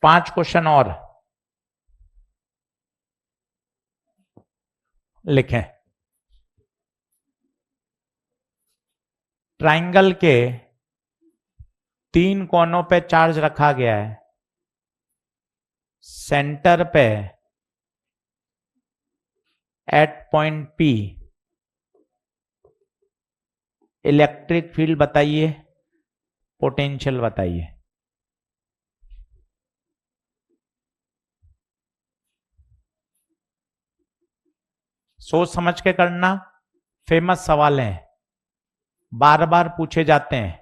5 क्वेश्चन और लिखें। ट्रायंगल के 3 कोनों पे चार्ज रखा गया है, सेंटर पे at point P electric field बताइए, पोटेंशियल बताइए। सोच समझ के करना, फेमस सवाल हैं, बार बार पूछे जाते हैं।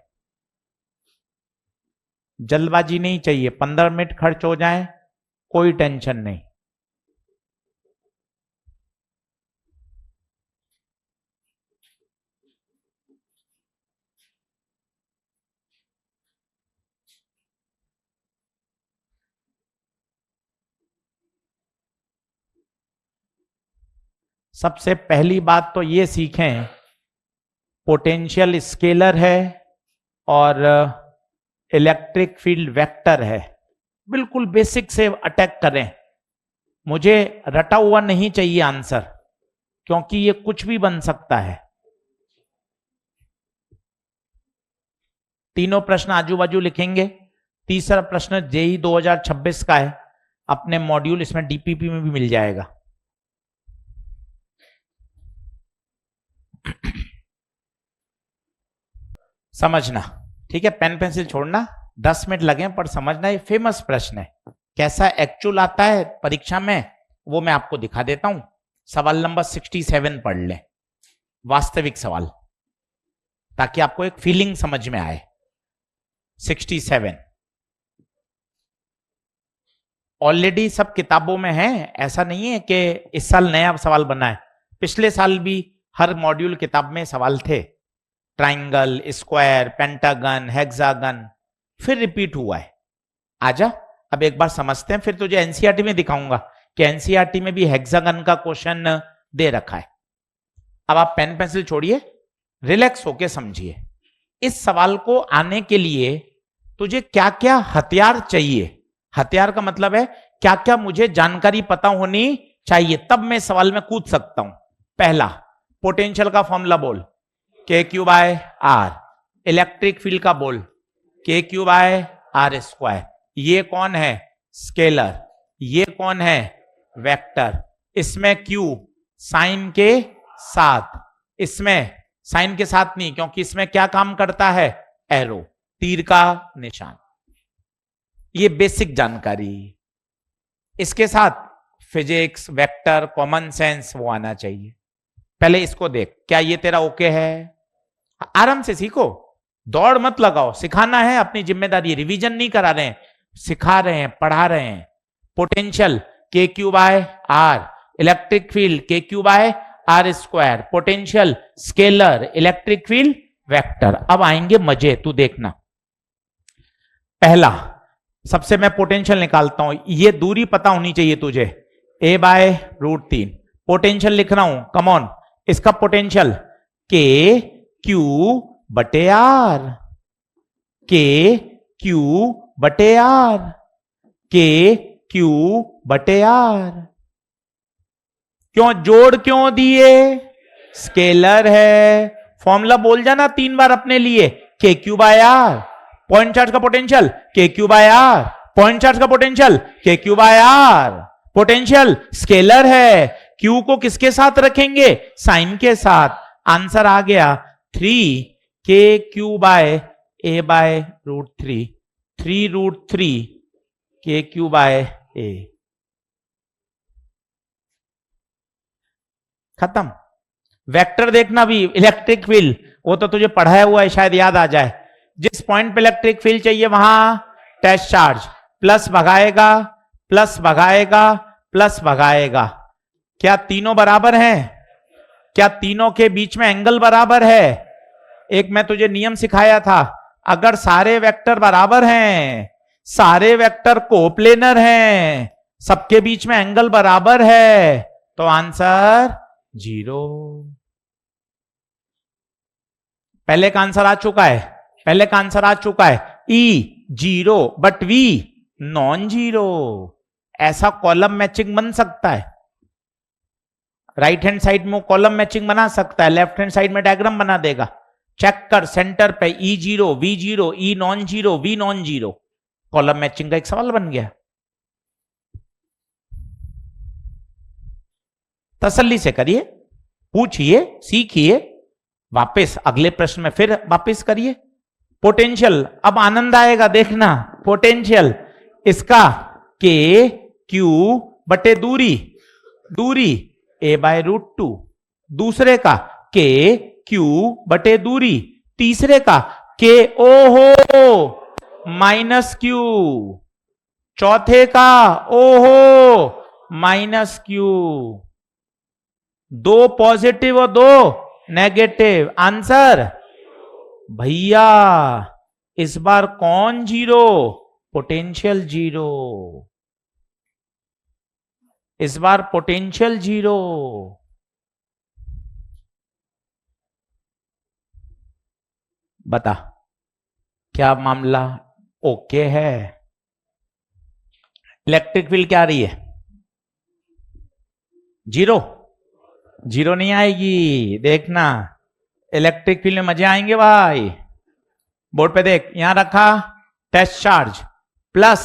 जल्दबाजी नहीं चाहिए, 15 मिनट खर्च हो जाए कोई टेंशन नहीं। सबसे पहली बात तो ये सीखें, पोटेंशियल स्केलर है और इलेक्ट्रिक फील्ड वेक्टर है। बिल्कुल बेसिक से अटैक करें। मुझे रटा हुआ नहीं चाहिए आंसर, क्योंकि ये कुछ भी बन सकता है। तीनों प्रश्न आजू बाजू लिखेंगे। तीसरा प्रश्न जेई 2026 का है, अपने मॉड्यूल इसमें डीपीपी में भी मिल जाएगा। समझना, ठीक है? पेन पेंसिल छोड़ना, 10 मिनट लगे पर समझना। ये फेमस प्रश्न है, कैसा एक्चुअल आता है परीक्षा में वो मैं आपको दिखा देता हूं। सवाल नंबर 67 पढ़ लें, वास्तविक सवाल, ताकि आपको एक फीलिंग समझ में आए। 67 ऑलरेडी सब किताबों में है, ऐसा नहीं है कि इस साल नया सवाल बना है। पिछले साल भी हर मॉड्यूल किताब में सवाल थे, ट्राइंगल, स्क्वायर, पेंटागन, हेक्सागन, फिर रिपीट हुआ है। आजा, अब एक बार समझते हैं, फिर तुझे एनसीईआरटी में दिखाऊंगा कि एनसीईआरटी में भी हेक्सागन का क्वेश्चन दे रखा है। अब आप पेन पेंसिल छोड़िए, रिलैक्स होके समझिए। इस सवाल को आने के लिए तुझे क्या क्या हथियार चाहिए? हथियार का मतलब है क्या क्या मुझे जानकारी पता होनी चाहिए, तब मैं सवाल में कूद सकता हूं। पहला, पोटेंशियल का फॉर्मूला बोल, KQ/R। इलेक्ट्रिक फील्ड का बोल, KQ/R²। ये कौन है? स्केलर। ये कौन है? वेक्टर। इसमें Q साइन के साथ, इसमें साइन के साथ नहीं, क्योंकि इसमें क्या काम करता है? एरो, तीर का निशान। ये बेसिक जानकारी। इसके साथ फिजिक्स, वेक्टर, कॉमन सेंस वो आना चाहिए। पहले इसको देख, क्या ये तेरा ओके है? आराम से सीखो, दौड़ मत लगाओ। सिखाना है, अपनी जिम्मेदारी। रिवीजन नहीं करा रहे हैं, सिखा रहे हैं, पढ़ा रहे हैं। Potential KQ/R, electric field K Q by R square, potential scalar, electric field vector. अब आएंगे मजे, तू देखना। पहला सबसे मैं पोटेंशियल निकालता हूं, ये दूरी पता होनी चाहिए तुझे, a बाय √3। पोटेंशियल लिख रहा हूं, कम ऑन। इसका पोटेंशियल के क्यू बटे आर, के क्यू बटे आर, के क्यू बटे आर। क्यों जोड़ क्यों दिए? स्केलर है। फॉर्मूला बोल जाना 3 बार अपने लिए, K Q by R, point charge का potential K Q by R, point charge का potential K Q by R. Potential scalar है, क्यू को किसके साथ रखेंगे? साइन के साथ। आंसर आ गया 3 के क्यू बाय ए बाय √3, 3√3 के क्यू बाय ए। खत्म। वेक्टर देखना भी, इलेक्ट्रिक फील्ड वो तो तुझे पढ़ाया हुआ है, शायद याद आ जाए। जिस पॉइंट पे इलेक्ट्रिक फील्ड चाहिए वहां टेस्ट चार्ज, प्लस भगाएगा, प्लस भगाएगा, प्लस भगाएगा। क्या तीनों बराबर हैं? क्या तीनों के बीच में एंगल बराबर है? एक मैं तुझे नियम सिखाया था, अगर सारे वेक्टर बराबर हैं, सारे वेक्टर कोप्लेनर हैं, सबके बीच में एंगल बराबर है, तो आंसर 0। पहले का आंसर आ चुका है, पहले का आंसर आ चुका है। E 0 but V non zero. ऐसा कॉलम मैचिंग बन सकता है। राइट हैंड साइड में कॉलम मैचिंग बना सकता है, लेफ्ट हैंड साइड में डायग्राम बना देगा। चेक कर सेंटर पे E 0 V 0, E non zero, V non zero. Column matching का एक सवाल बन गया। तसल्ली से करिए, पूछिए, सीखिए, वापस अगले प्रश्न में फिर वापस करिए। पोटेंशियल, अब आनंद आएगा देखना। पोटेंशियल इसका के क्यू बटे दूरी, दूरी a बाय √2, दूसरे का के क्यू बटे दूरी, तीसरे का के ओहो माइनस क्यू, चौथे का ओहो माइनस क्यू। 2 पॉजिटिव और 2 नेगेटिव। आंसर भैया इस बार कौन 0? पोटेंशियल 0। इस बार पोटेंशियल 0। बता क्या मामला? ओके है। इलेक्ट्रिक फील्ड क्या आ रही है? 0। 0 नहीं आएगी, देखना। इलेक्ट्रिक फील्ड में मजे आएंगे भाई। बोर्ड पे देख, यहां रखा टेस्ट चार्ज, प्लस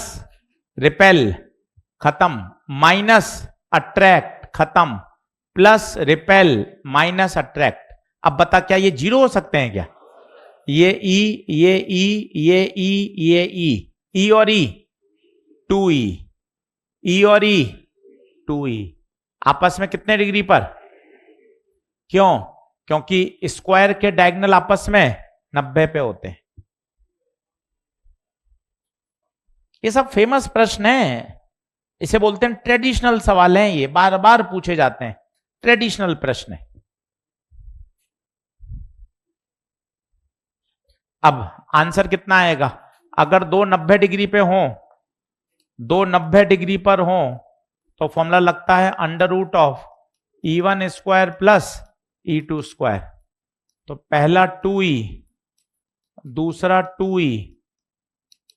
रिपेल खत्म, माइनस अट्रैक्ट खत्म, प्लस रिपेल माइनस अट्रैक्ट। अब बता क्या ये 0 हो सकते हैं क्या? ये E, ये E, ये E, ये E, E और E 2E, E और E 2E आपस में कितने डिग्री पर? क्यों? क्योंकि स्क्वायर के डायगोनल आपस में 90 पे होते हैं। ये सब फेमस प्रश्न है, इसे बोलते हैं ट्रेडिशनल सवाल हैं, ये बार बार पूछे जाते हैं, ट्रेडिशनल प्रश्न है। अब आंसर कितना आएगा? अगर 2 90 डिग्री पे हो, 2 90 डिग्री पर हो, तो फॉर्मूला लगता है √of E1 square plus E2 square. तो पहला 2E, दूसरा 2E,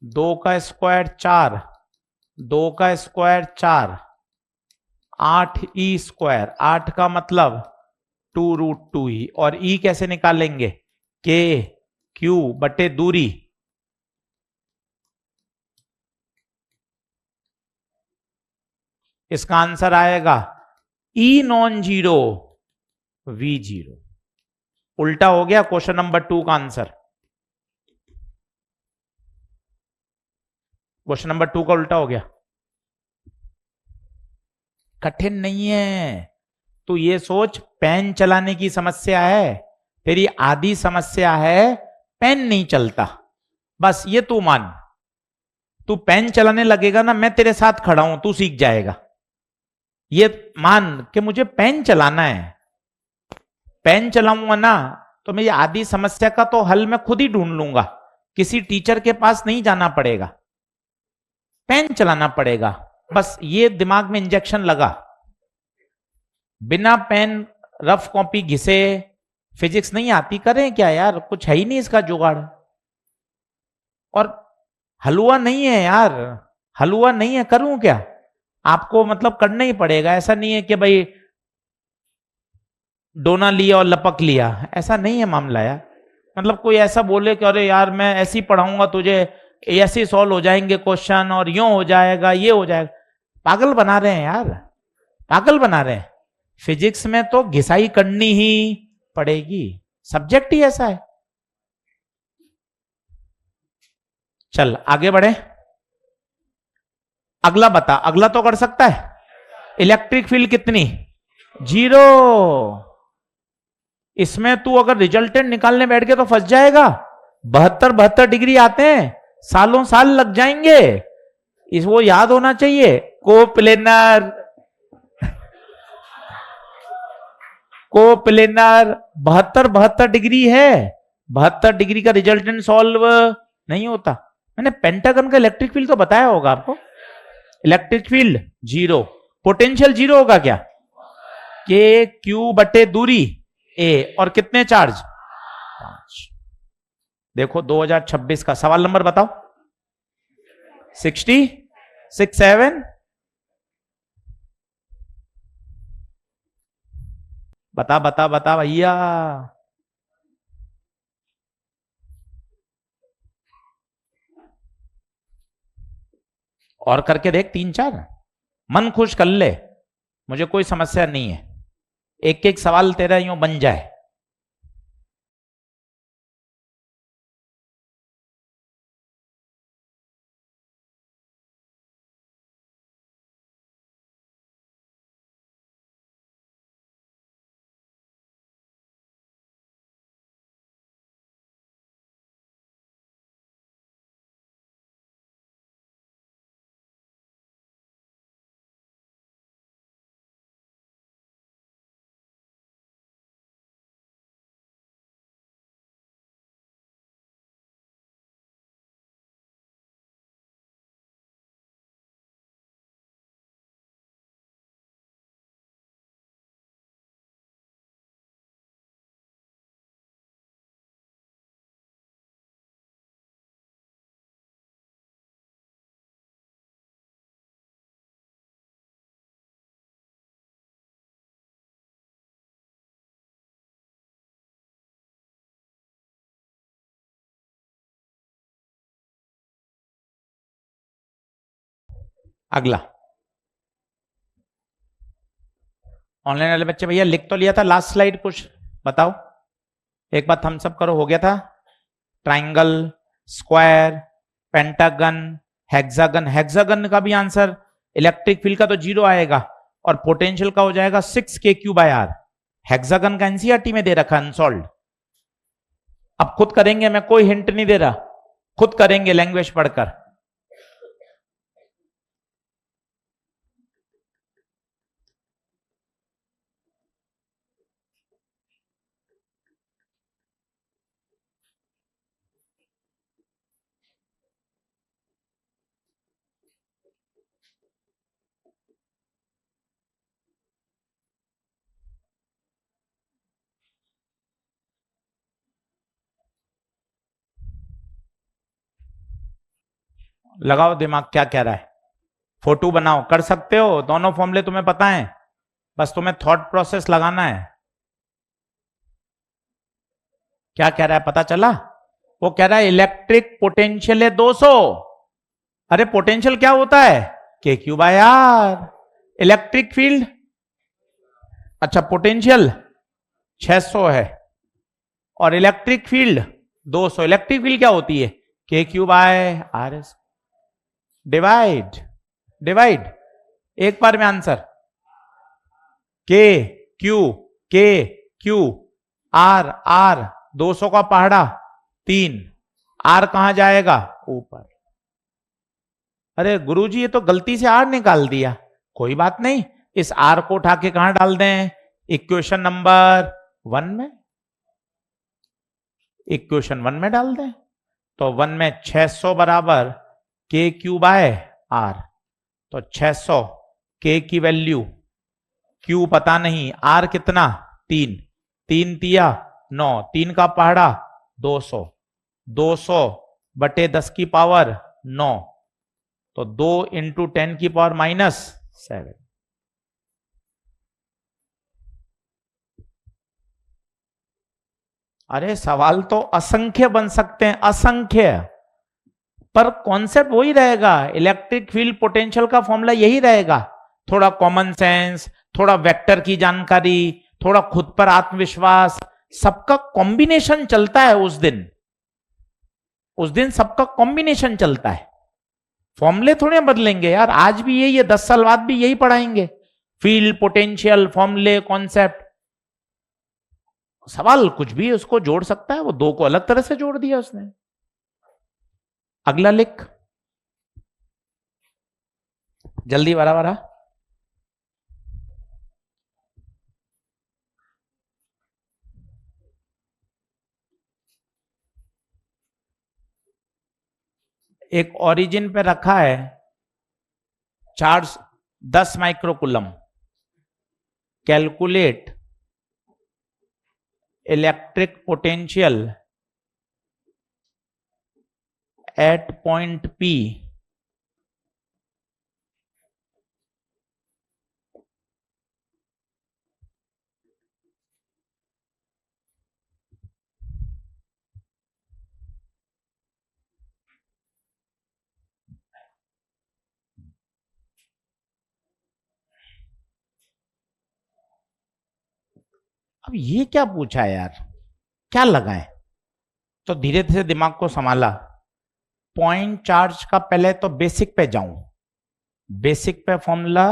2 का स्क्वायर 4, 2 का स्क्वायर 4, 8E स्क्वायर, 8 का मतलब 2√2E। और E कैसे निकालेंगे? के क्यू बटे दूरी, इसका आंसर आएगा E नॉन जीरो V 0। उल्टा हो गया क्वेश्चन नंबर 2 का आंसर। क्वेश्चन नंबर 2 का उल्टा हो गया। कठिन नहीं है। तू ये सोच, पेन चलाने की समस्या है, तेरी आधी समस्या है पेन नहीं चलता। बस ये तू मान, तू पेन चलाने लगेगा ना, मैं तेरे साथ खड़ा हूं, तू सीख जाएगा। ये मान कि मुझे पेन चलाना है, पेन चलाऊंगा ना तो मेरी आधी समस्या का तो हल मैं खुद ही ढूंढ लूंगा, किसी टीचर के पास नहीं जाना पड़ेगा, पेन चलाना पड़ेगा। बस ये दिमाग में इंजेक्शन लगा, बिना पेन रफ कॉपी घिसे फिजिक्स नहीं आती, करें क्या यार, कुछ है ही नहीं इसका जुगाड़। और हलवा नहीं है यार, हलवा नहीं है, करूं क्या, आपको मतलब करना ही पड़ेगा। ऐसा नहीं है कि भाई डोना लिया और लपक लिया, ऐसा नहीं है मामला यार। मतलब कोई ऐसा बोले कि अरे यार मैं ऐसे ही पढ़ाऊंगा तुझे, ऐसे सॉल्व हो जाएंगे क्वेश्चन और यूं हो जाएगा ये हो जाएगा, पागल बना रहे हैं यार, पागल बना रहे हैं। फिजिक्स में तो घिसाई करनी ही पड़ेगी, सब्जेक्ट ही ऐसा है। चल आगे बढ़े, अगला बता, अगला तो कर सकता है। इलेक्ट्रिक फील्ड कितनी, 0। इसमें तू अगर रिजल्टेंट निकालने बैठ गया तो फंस जाएगा, 72 डिग्री आते हैं, सालों साल लग जाएंगे। इस वो याद होना चाहिए, कोप्लेनर, कोप्लेनर 72 डिग्री है, 72 डिग्री का रिजल्टेंट सॉल्व नहीं होता। मैंने पेंटागन का इलेक्ट्रिक फील्ड तो बताया होगा आपको। इलेक्ट्रिक फील्ड 0, पोटेंशियल 0 होगा क्या, के क्यू बटे दूरी ए, और कितने चार्ज 5। देखो 2026 का सवाल नंबर बताओ, 67, बता बता बता भैया। और करके देख 3-4, मन खुश कर ले, मुझे कोई समस्या नहीं है, एक एक सवाल तेरा यूं बन जाए। अगला ऑनलाइन वाले बच्चे भैया लिख तो लिया था, लास्ट स्लाइड कुछ बताओ, एक बार थम्स अप करो, हो गया था। Triangle, square, pentagon, hexagon, hexagon का भी आंसर इलेक्ट्रिक फील्ड का तो 0 आएगा और पोटेंशियल का हो जाएगा 6k⁻r। हेक्सागन का एनसीईआरटी में दे रखा अनसॉल्व। अब खुद करेंगे, मैं कोई हिंट नहीं दे रहा, खुद करेंगे लैंग्वेज पढ़कर। लगाओ दिमाग, क्या कह रहा है, फोटो बनाओ, कर सकते हो, दोनों फॉर्मूले तुम्हें पता है, बस तुम्हें थॉट प्रोसेस लगाना है। क्या कह रहा है पता चला, वो कह रहा है इलेक्ट्रिक पोटेंशियल है 200। अरे पोटेंशियल क्या होता है, k⁻r। इलेक्ट्रिक फील्ड, अच्छा पोटेंशियल 600 है और इलेक्ट्रिक फील्ड 200। इलेक्ट्रिक फील्ड क्या होती है, k⁻r। डिवाइड, डिवाइड, एक बार में आंसर, के क्यू आर, आर 200 का पहाड़ा 3, आर कहां जाएगा ऊपर। अरे गुरुजी ये तो गलती से आर निकाल दिया, कोई बात नहीं, इस आर को उठा के कहां डाल दें? इक्वेशन नंबर 1 में, इक्वेशन 1 में डाल दें। तो 1 में 600 बराबर के क्यू बाय आर, तो 600 के की वैल्यू, क्यू पता नहीं, आर कितना 3, 3 तिया 9, 3 का पहाड़ा 200, 200 बटे 10 की पावर 9, तो 2 इंटू 10 की पावर -7। अरे सवाल तो असंख्य बन सकते हैं, असंख्य, पर कॉन्सेप्ट वही रहेगा। इलेक्ट्रिक फील्ड पोटेंशियल का फॉर्मूला यही रहेगा। थोड़ा कॉमन सेंस, थोड़ा वेक्टर की जानकारी, थोड़ा खुद पर आत्मविश्वास, सबका कॉम्बिनेशन चलता है उस दिन। उस दिन सबका कॉम्बिनेशन चलता है, फॉर्मूले थोड़े बदलेंगे यार। आज भी यही है, 10 साल बाद भी यही पढ़ाएंगे, फील्ड पोटेंशियल, फॉर्मूले, कॉन्सेप्ट। सवाल कुछ भी उसको जोड़ सकता है, वो दो को अलग तरह से जोड़ दिया उसने। अगला लिख, जल्दी बरा बरा। एक ओरिजिन पे रखा है charge 10 microcoulomb, calculate electric potential at point P अब ये क्या पूछा है यार, क्या लगाएं? तो धीरे धीरे दिमाग को संभाला। पॉइंट चार्ज का पहले तो बेसिक पे जाऊं, बेसिक पे फॉर्मूला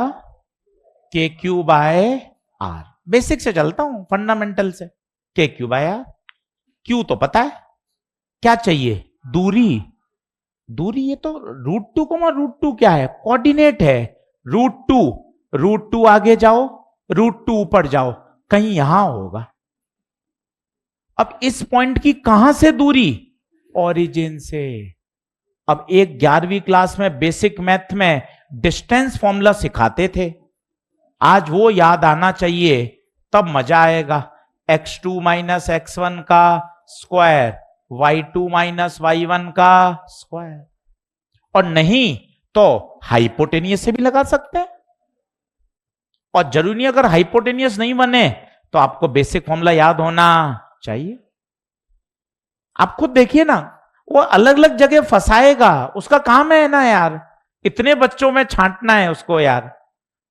के क्यू बाय आर, बेसिक से चलता हूं, फंडामेंटल से। के क्यू बाय आर, क्यू तो पता है, क्या चाहिए? दूरी। दूरी ये तो √2, √2 क्या है? कोऑर्डिनेट है। √2, √2 आगे जाओ, √2 ऊपर जाओ, कहीं यहां होगा। अब इस पॉइंट की कहां से दूरी? ओरिजिन से। अब एक 11वीं क्लास में बेसिक मैथ में डिस्टेंस फॉर्मूला सिखाते थे, आज वो याद आना चाहिए, तब मजा आएगा। x2 माइनस x1 का स्क्वायर, y2 माइनस y1 का स्क्वायर। और नहीं तो हाइपोटेनियस से भी लगा सकते हैं। और जरूरी नहीं अगर हाइपोटेनियस नहीं बने तो आपको बेसिक फॉर्मूला याद होना चाहिए। आप खुद देखिए ना, वो अलग अलग जगह फंसाएगा, उसका काम है ना यार, इतने बच्चों में छांटना है उसको यार।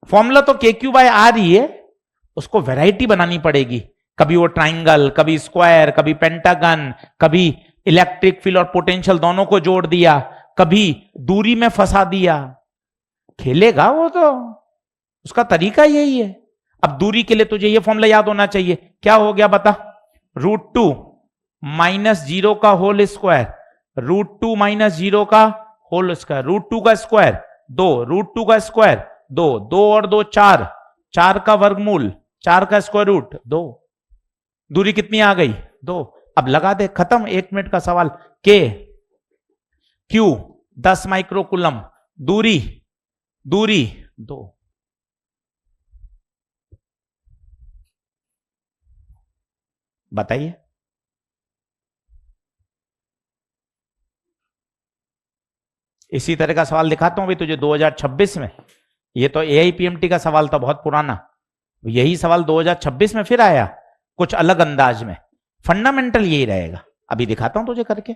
फॉर्मूला तो के क्यू बाय आर ही है, उसको वैरायटी बनानी पड़ेगी। कभी वो ट्राइंगल, कभी स्क्वायर, कभी पेंटागन, कभी इलेक्ट्रिक फील्ड और पोटेंशियल दोनों को जोड़ दिया, कभी दूरी में फंसा दिया। खेलेगा वो तो, उसका तरीका यही है। अब दूरी के लिए तुझे ये फॉर्मूला याद होना चाहिए। क्या हो गया बता? √2 माइनस 0 का होल स्क्वायर, √2 माइनस 0 का होल स्क्वायर, √2 का स्क्वायर 2, √2 का स्क्वायर 2, 2 और 2 4, 4 का वर्गमूल, 4 का स्क्वायर रूट 2। दूरी कितनी आ गई? 2। अब लगा दे, खत्म, 1 मिनट का सवाल। के क्यू 10 माइक्रोकूलम, दूरी, दूरी 2। बताइए। इसी तरह का सवाल दिखाता हूं भी तुझे 2026 में। ये तो AIPMT का सवाल था, बहुत पुराना। यही सवाल 2026 में फिर आया, कुछ अलग अंदाज में। फंडामेंटल यही रहेगा। अभी दिखाता हूं तुझे करके।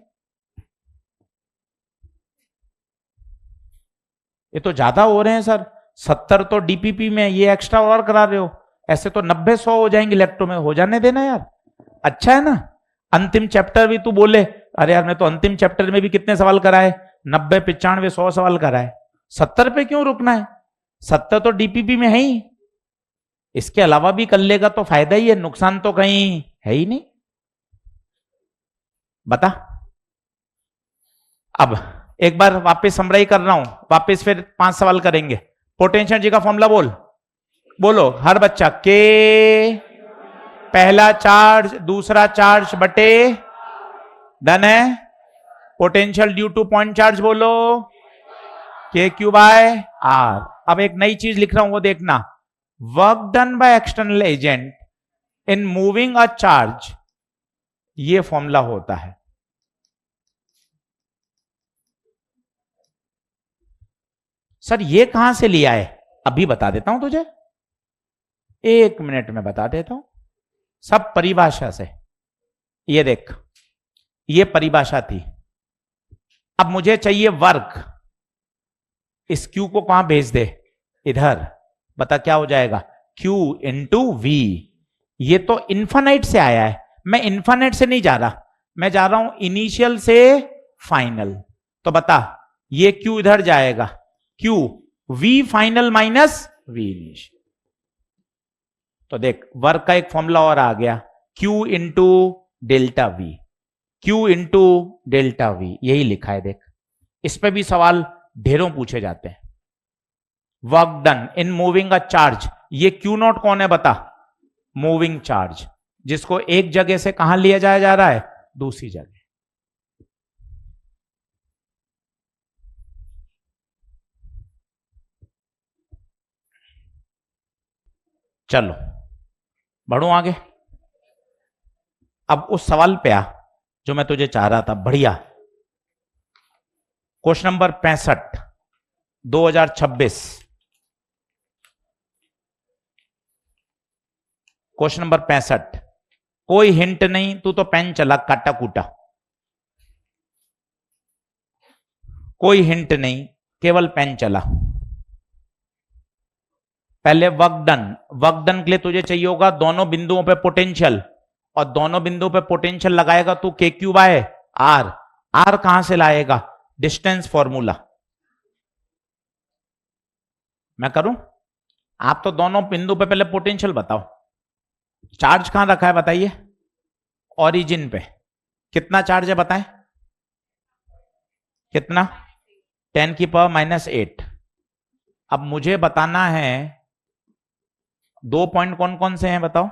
ये तो ज्यादा हो रहे हैं सर, 70 तो DPP में, ये एक्स्ट्रा और करा रहे हो। ऐसे तो 90-100 हो जाएंगे इलेक्ट्रो में, हो जाने देना यार, अच्छा है ना। अंतिम चैप्टर भी तू बोले, अरे यार मैं तो अंतिम चैप्टर में भी कितने सवाल कराए, 90, 95, 100 सवाल कराए, 70 पे क्यों रुकना है? 70 तो DPP में है ही, इसके अलावा भी कर लेगा तो फायदा ही है, नुकसान तो कहीं है ही नहीं। बता। अब एक बार वापस समराई कर रहा हूं, वापस फिर 5 सवाल करेंगे। पोटेंशियल जी का फॉर्मूला बोल। बोलो हर बच्चा के, पहला चार्ज दूसरा चार्ज बटे, डन है। Potential due two point charge बोलो, के क्यू बाय आर। अब एक नई चीज लिख रहा हूं वो देखना, work done by external agent in moving a charge, ये फॉर्मूला होता है। सर ये कहां से लिया है, अभी बता देता हूं तुझे, 1 मिनट में बता देता हूं, सब परिभाषा से। ये देख, ये परिभाषा थी। अब मुझे चाहिए वर्क, इस Q को कहां भेज दे, इधर। बता क्या हो जाएगा, Q इंटू वी। ये तो इन्फानाइट से आया है, मैं इन्फानाइट से नहीं जा रहा, मैं जा रहा हूं इनिशियल से फाइनल। तो बता ये Q इधर जाएगा, Q V final minus V initial. तो देख वर्क का एक फॉर्मूला और आ गया, Q into delta we, Q into delta we, यही लिखा है। देख इस पे भी सवाल ढेरों पूछे जाते हैं। Work done in moving a charge, ये क्यू नॉट कौन है बता, मूविंग चार्ज, जिसको एक जगह से कहां लिया जाया जा रहा है, दूसरी जगह। चलो बढ़ो आगे। अब उस सवाल पे आ जो मैं तुझे चाह रहा था, बढ़िया। Question number 65 2026, question number 65। कोई हिंट नहीं, तू तो पेन चला काटा कूटा, कोई हिंट नहीं, केवल पेन चला। पहले वर्क डन, वर्क डन के लिए तुझे चाहिए होगा दोनों बिंदुओं पे पोटेंशियल, और दोनों बिंदुओं पे पोटेंशियल लगाएगा तू के क्यू बाय आर। आर कहां से लाएगा, डिस्टेंस फॉर्मूला। मैं करूं, आप तो दोनों बिंदु पे पहले पोटेंशियल बताओ। चार्ज कहां रखा है बताइए, ओरिजिन पे। कितना चार्ज है बताएं, कितना, 10⁻⁻8। अब मुझे बताना है दो पॉइंट कौन कौन से हैं बताओ,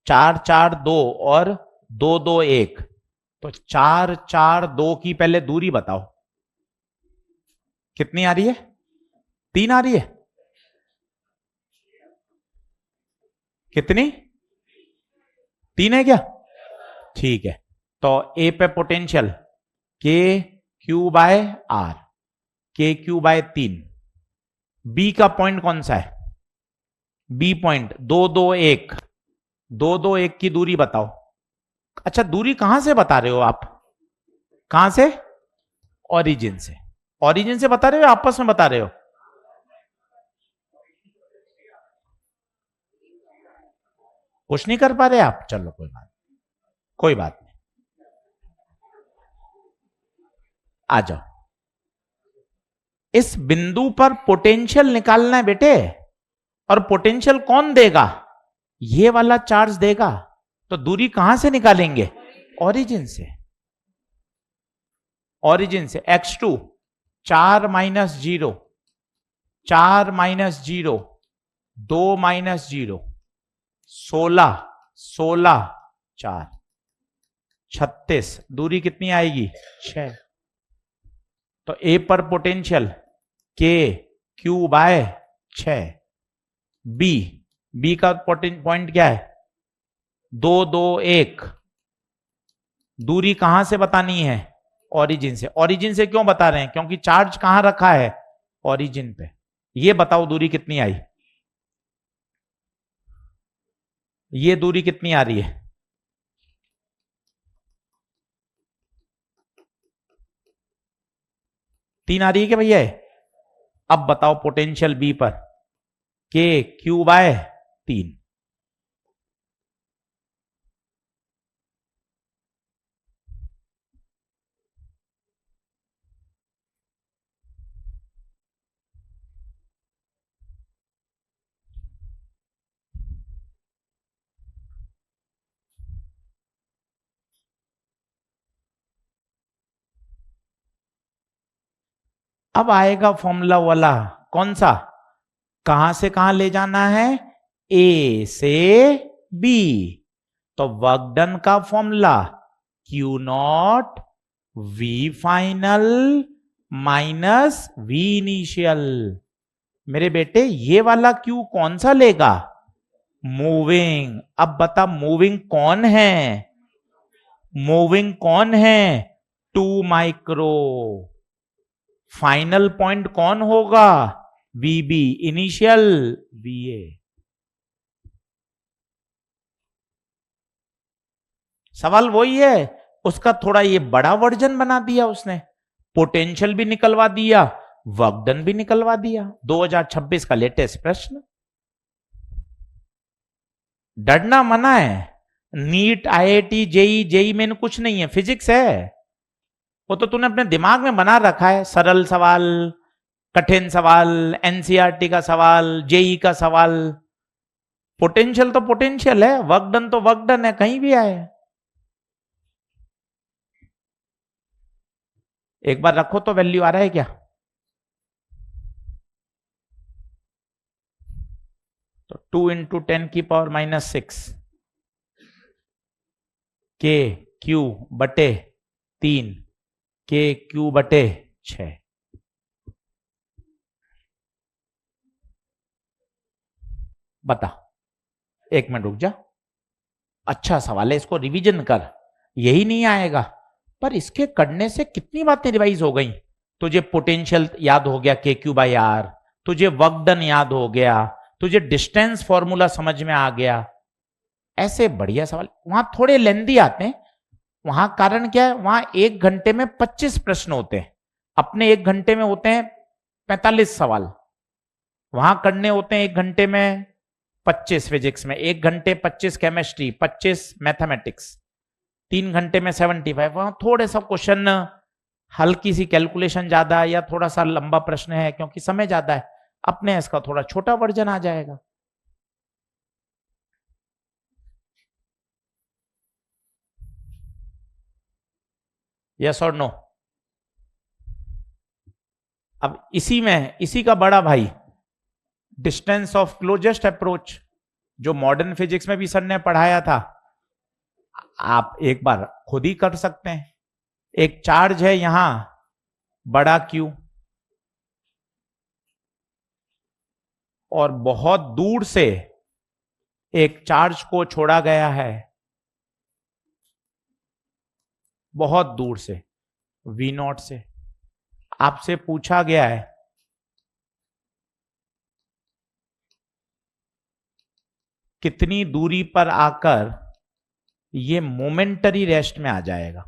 4 4 2 और 2 2 1। तो 4 4 2 की पहले दूरी बताओ, कितनी आ रही है, 3 आ रही है, कितनी, 3 है क्या, ठीक है। तो ए पे potential K Q by are, के क्यू बाय 3। बी का पॉइंट कौन सा है, बी पॉइंट 2 2 1, 2 2 1 की दूरी बताओ। अच्छा दूरी कहां से बता रहे हो आप, कहां से, ओरिजिन से। ओरिजिन से बता रहे हो, आपस में बता रहे हो, कुछ नहीं कर पा रहे आप, चलो कोई बात, कोई बात नहीं, आ जाओ। इस बिंदु पर पोटेंशियल निकालना है बेटे, और पोटेंशियल कौन देगा, ये वाला चार्ज देगा। तो दूरी कहां से निकालेंगे, ओरिजिन से, ओरिजिन से। x2 4 - 0, 4 - 0, 2 - 0, 16 16 4 36, दूरी कितनी आएगी 6। तो ए पर potential K Q bye 6। B, B का पॉइंट क्या है, 2 2 1। दूरी कहां से बतानी है, ओरिजिन से। ओरिजिन से क्यों बता रहे हैं, क्योंकि चार्ज कहां रखा है, ओरिजिन पे। ये बताओ दूरी कितनी आई, ये दूरी कितनी आ रही है, 3 आ रही है क्या भैया। अब बताओ पोटेंशियल बी पर, के क्यू बाय 3। अब आएगा फॉर्मूला वाला, कौन सा, कहां से कहां ले जाना है, ए से बी। तो वर्क डन का formula Q naught V final minus V initial. मेरे बेटे ये वाला क्यू कौन सा लेगा, मूविंग। अब बता मूविंग कौन है, मूविंग कौन है, 2 माइक्रो। फाइनल पॉइंट कौन होगा, वीबी, इनिशियल वीए। सवाल वही है, उसका थोड़ा ये बड़ा वर्जन बना दिया उसने, पोटेंशियल भी निकलवा दिया, वर्क डन भी निकलवा दिया। 2026 का लेटेस्ट प्रश्न। डरना मना है, नीट आईआईटी जेई जेई में कुछ नहीं है, फिजिक्स है। वो तो तूने अपने दिमाग में बना रखा है, सरल सवाल, कठिन सवाल, एनसीईआरटी का सवाल, जेई का सवाल। पोटेंशियल तो पोटेंशियल है, वर्क डन तो वर्क डन है, कहीं भी आए। एक बार रखो तो वैल्यू आ रहा है क्या, तो 2 इंटू 10 की पावर -6 के क्यू बटे 3 के क्यू बटे 6। बता, एक मिनट रुक जा, अच्छा सवाल है, इसको रिवीजन कर, यही नहीं आएगा पर इसके करने से कितनी बातें रिवाइज हो गई। तुझे पोटेंशियल याद हो गया के क्यू बाई आर, तुझे वर्क डन याद हो गया, तुझे डिस्टेंस फॉर्मूला समझ में आ गया। ऐसे बढ़िया सवाल वहां थोड़े लेंदी आते हैं, वहां कारण क्या है, वहां 1 घंटे में 25 प्रश्न होते हैं, अपने 1 घंटे में होते हैं 45 सवाल, वहां करने होते हैं 1 घंटे में 25 फिजिक्स में, 1 घंटे 25 केमिस्ट्री, 25 मैथमेटिक्स, 3 घंटे में 75। वहां थोड़े सा क्वेश्चन, हल्की सी कैलकुलेशन ज्यादा है या थोड़ा सा लंबा प्रश्न है क्योंकि समय ज्यादा है, अपने इसका थोड़ा छोटा वर्जन आ जाएगा। यस और नो। अब इसी में इसी का बड़ा भाई डिस्टेंस ऑफ क्लोजेस्ट अप्रोच, जो मॉडर्न फिजिक्स में भी सर ने पढ़ाया था, आप एक बार खुद ही कर सकते हैं। एक चार्ज है यहां बड़ा क्यू, और बहुत दूर से एक चार्ज को छोड़ा गया है, बहुत दूर से V0 से। आपसे पूछा गया है कितनी दूरी पर आकर ये मोमेंटरी रेस्ट में आ जाएगा।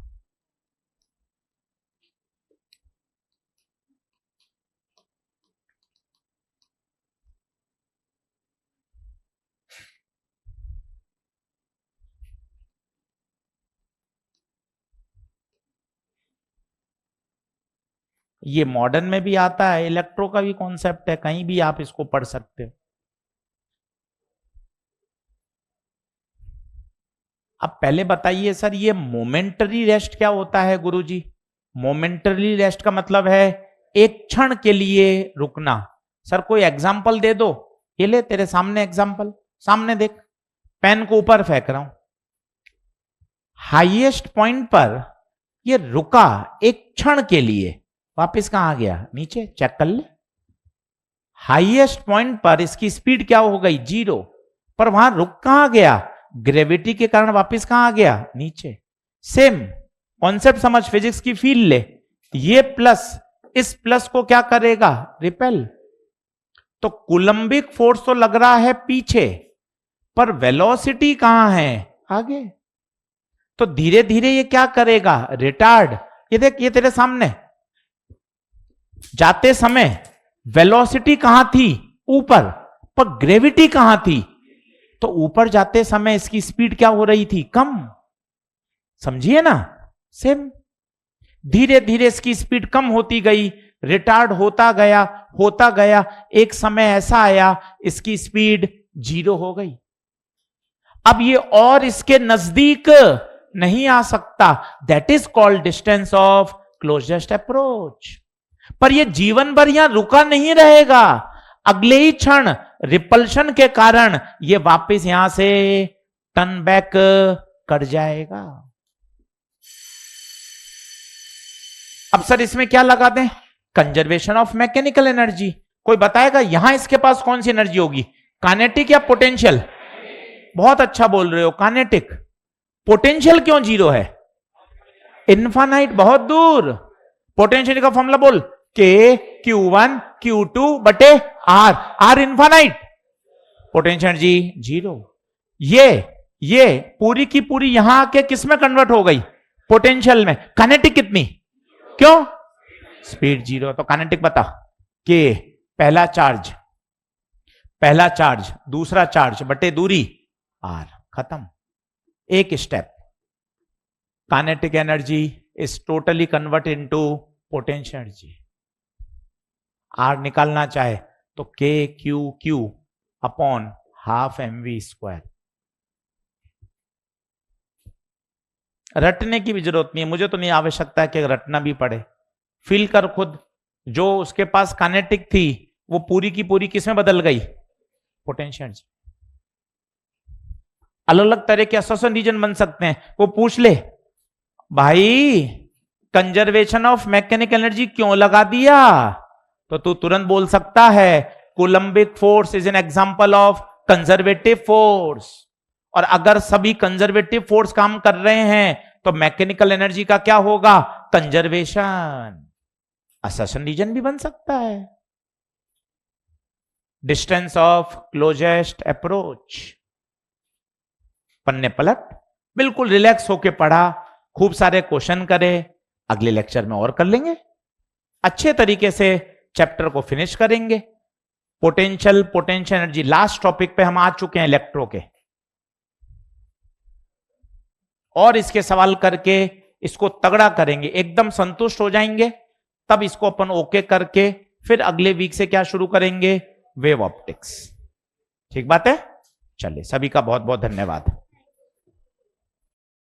ये मॉडर्न में भी आता है, इलेक्ट्रो का भी कॉन्सेप्ट है, कहीं भी आप इसको पढ़ सकते हो। अब पहले बताइए सर, ये मोमेंटरी रेस्ट क्या होता है गुरुजी? मोमेंटरी रेस्ट का मतलब है एक क्षण के लिए रुकना। सर कोई एग्जाम्पल दे दो। ये ले तेरे सामने एग्जाम्पल, सामने देख, पेन को ऊपर फेंक रहा हूं, हाईएस्ट पॉइंट पर ये रुका एक क्षण के लिए, वापस कहां गया, नीचे, चेक कर ले। हाईएस्ट पॉइंट पर इसकी स्पीड क्या हो गई, 0, पर वहां रुक कहां गया, ग्रेविटी के कारण वापस कहां आ गया, नीचे। सेम कॉन्सेप्ट समझ, फिजिक्स की फील्ड ले, ये प्लस इस प्लस को क्या करेगा, रिपेल। तो कूलम्बिक फोर्स तो लग रहा है पीछे, पर वेलोसिटी कहां है, आगे। तो धीरे धीरे ये क्या करेगा, रिटार्ड। ये देख, ये तेरे सामने जाते समय वेलोसिटी कहां थी, ऊपर, पर ग्रेविटी कहां थी, तो ऊपर जाते समय इसकी स्पीड क्या हो रही थी, कम। समझिए ना, सेम धीरे धीरे इसकी स्पीड कम होती गई, रिटार्ड होता गया, एक समय ऐसा आया इसकी स्पीड 0 हो गई। अब ये और इसके नजदीक नहीं आ सकता, that is called distance of closest approach. पर ये जीवन भर यहां रुका नहीं रहेगा, अगले ही क्षण रिपल्शन के कारण ये वापस यहां से टर्न बैक कर जाएगा। अब सर इसमें क्या लगा दें? Conservation of mechanical energy. कोई बताएगा यहां इसके पास कौन सी एनर्जी होगी, काइनेटिक या पोटेंशियल? बहुत अच्छा बोल रहे हो, काइनेटिक। पोटेंशियल क्यों जीरो है? इनफाइनाइट, बहुत दूर। पोटेंशियल का फॉर्मूला बोल, के Q1 Q2 बटे R, R infinite, potential energy zero. ये पूरी की पूरी यहां आके किस में कन्वर्ट हो गई? पोटेंशियल में। काइनेटिक कितनी? क्यों? Speed zero. तो काइनेटिक बता, के पहला चार्ज दूसरा चार्ज बटे दूरी आर, खत्म। एक step. Kinetic energy is totally convert into potential energy. R निकालना चाहे तो के क्यू अपॉन हाफ mv²। रटने की भी जरूरत नहीं है, मुझे तो नहीं आवश्यकता है कि रटना भी पड़े। फील कर खुद, जो उसके पास काइनेटिक थी वो पूरी की पूरी किसमें बदल गई? Potential energy. अलग अलग तरह के एसोसिएशन रीजन बन सकते हैं, वो पूछ ले भाई कंजर्वेशन ऑफ मैकेनिकल एनर्जी क्यों लगा दिया, तो तू तुरंत बोल सकता है Coulombic force is an example of conservative force. और अगर सभी कंजर्वेटिव फोर्स काम कर रहे हैं तो मैकेनिकल एनर्जी का क्या होगा? कंजर्वेशन। एसोसिएशन रीजन भी बन सकता है। Distance of closest approach. पन्ने पलट, बिल्कुल रिलैक्स होके पढ़ा, खूब सारे क्वेश्चन करे, अगले लेक्चर में और कर लेंगे, अच्छे तरीके से चैप्टर को फिनिश करेंगे। पोटेंशियल एनर्जी लास्ट टॉपिक पे हम आ चुके हैं, इलेक्ट्रो के, और इसके सवाल करके इसको तगड़ा करेंगे, एकदम संतुष्ट हो जाएंगे। तब इसको अपन ओके करके फिर अगले वीक से क्या शुरू करेंगे? Wave optics. ठीक बात है? चलिए, सभी का बहुत बहुत धन्यवाद।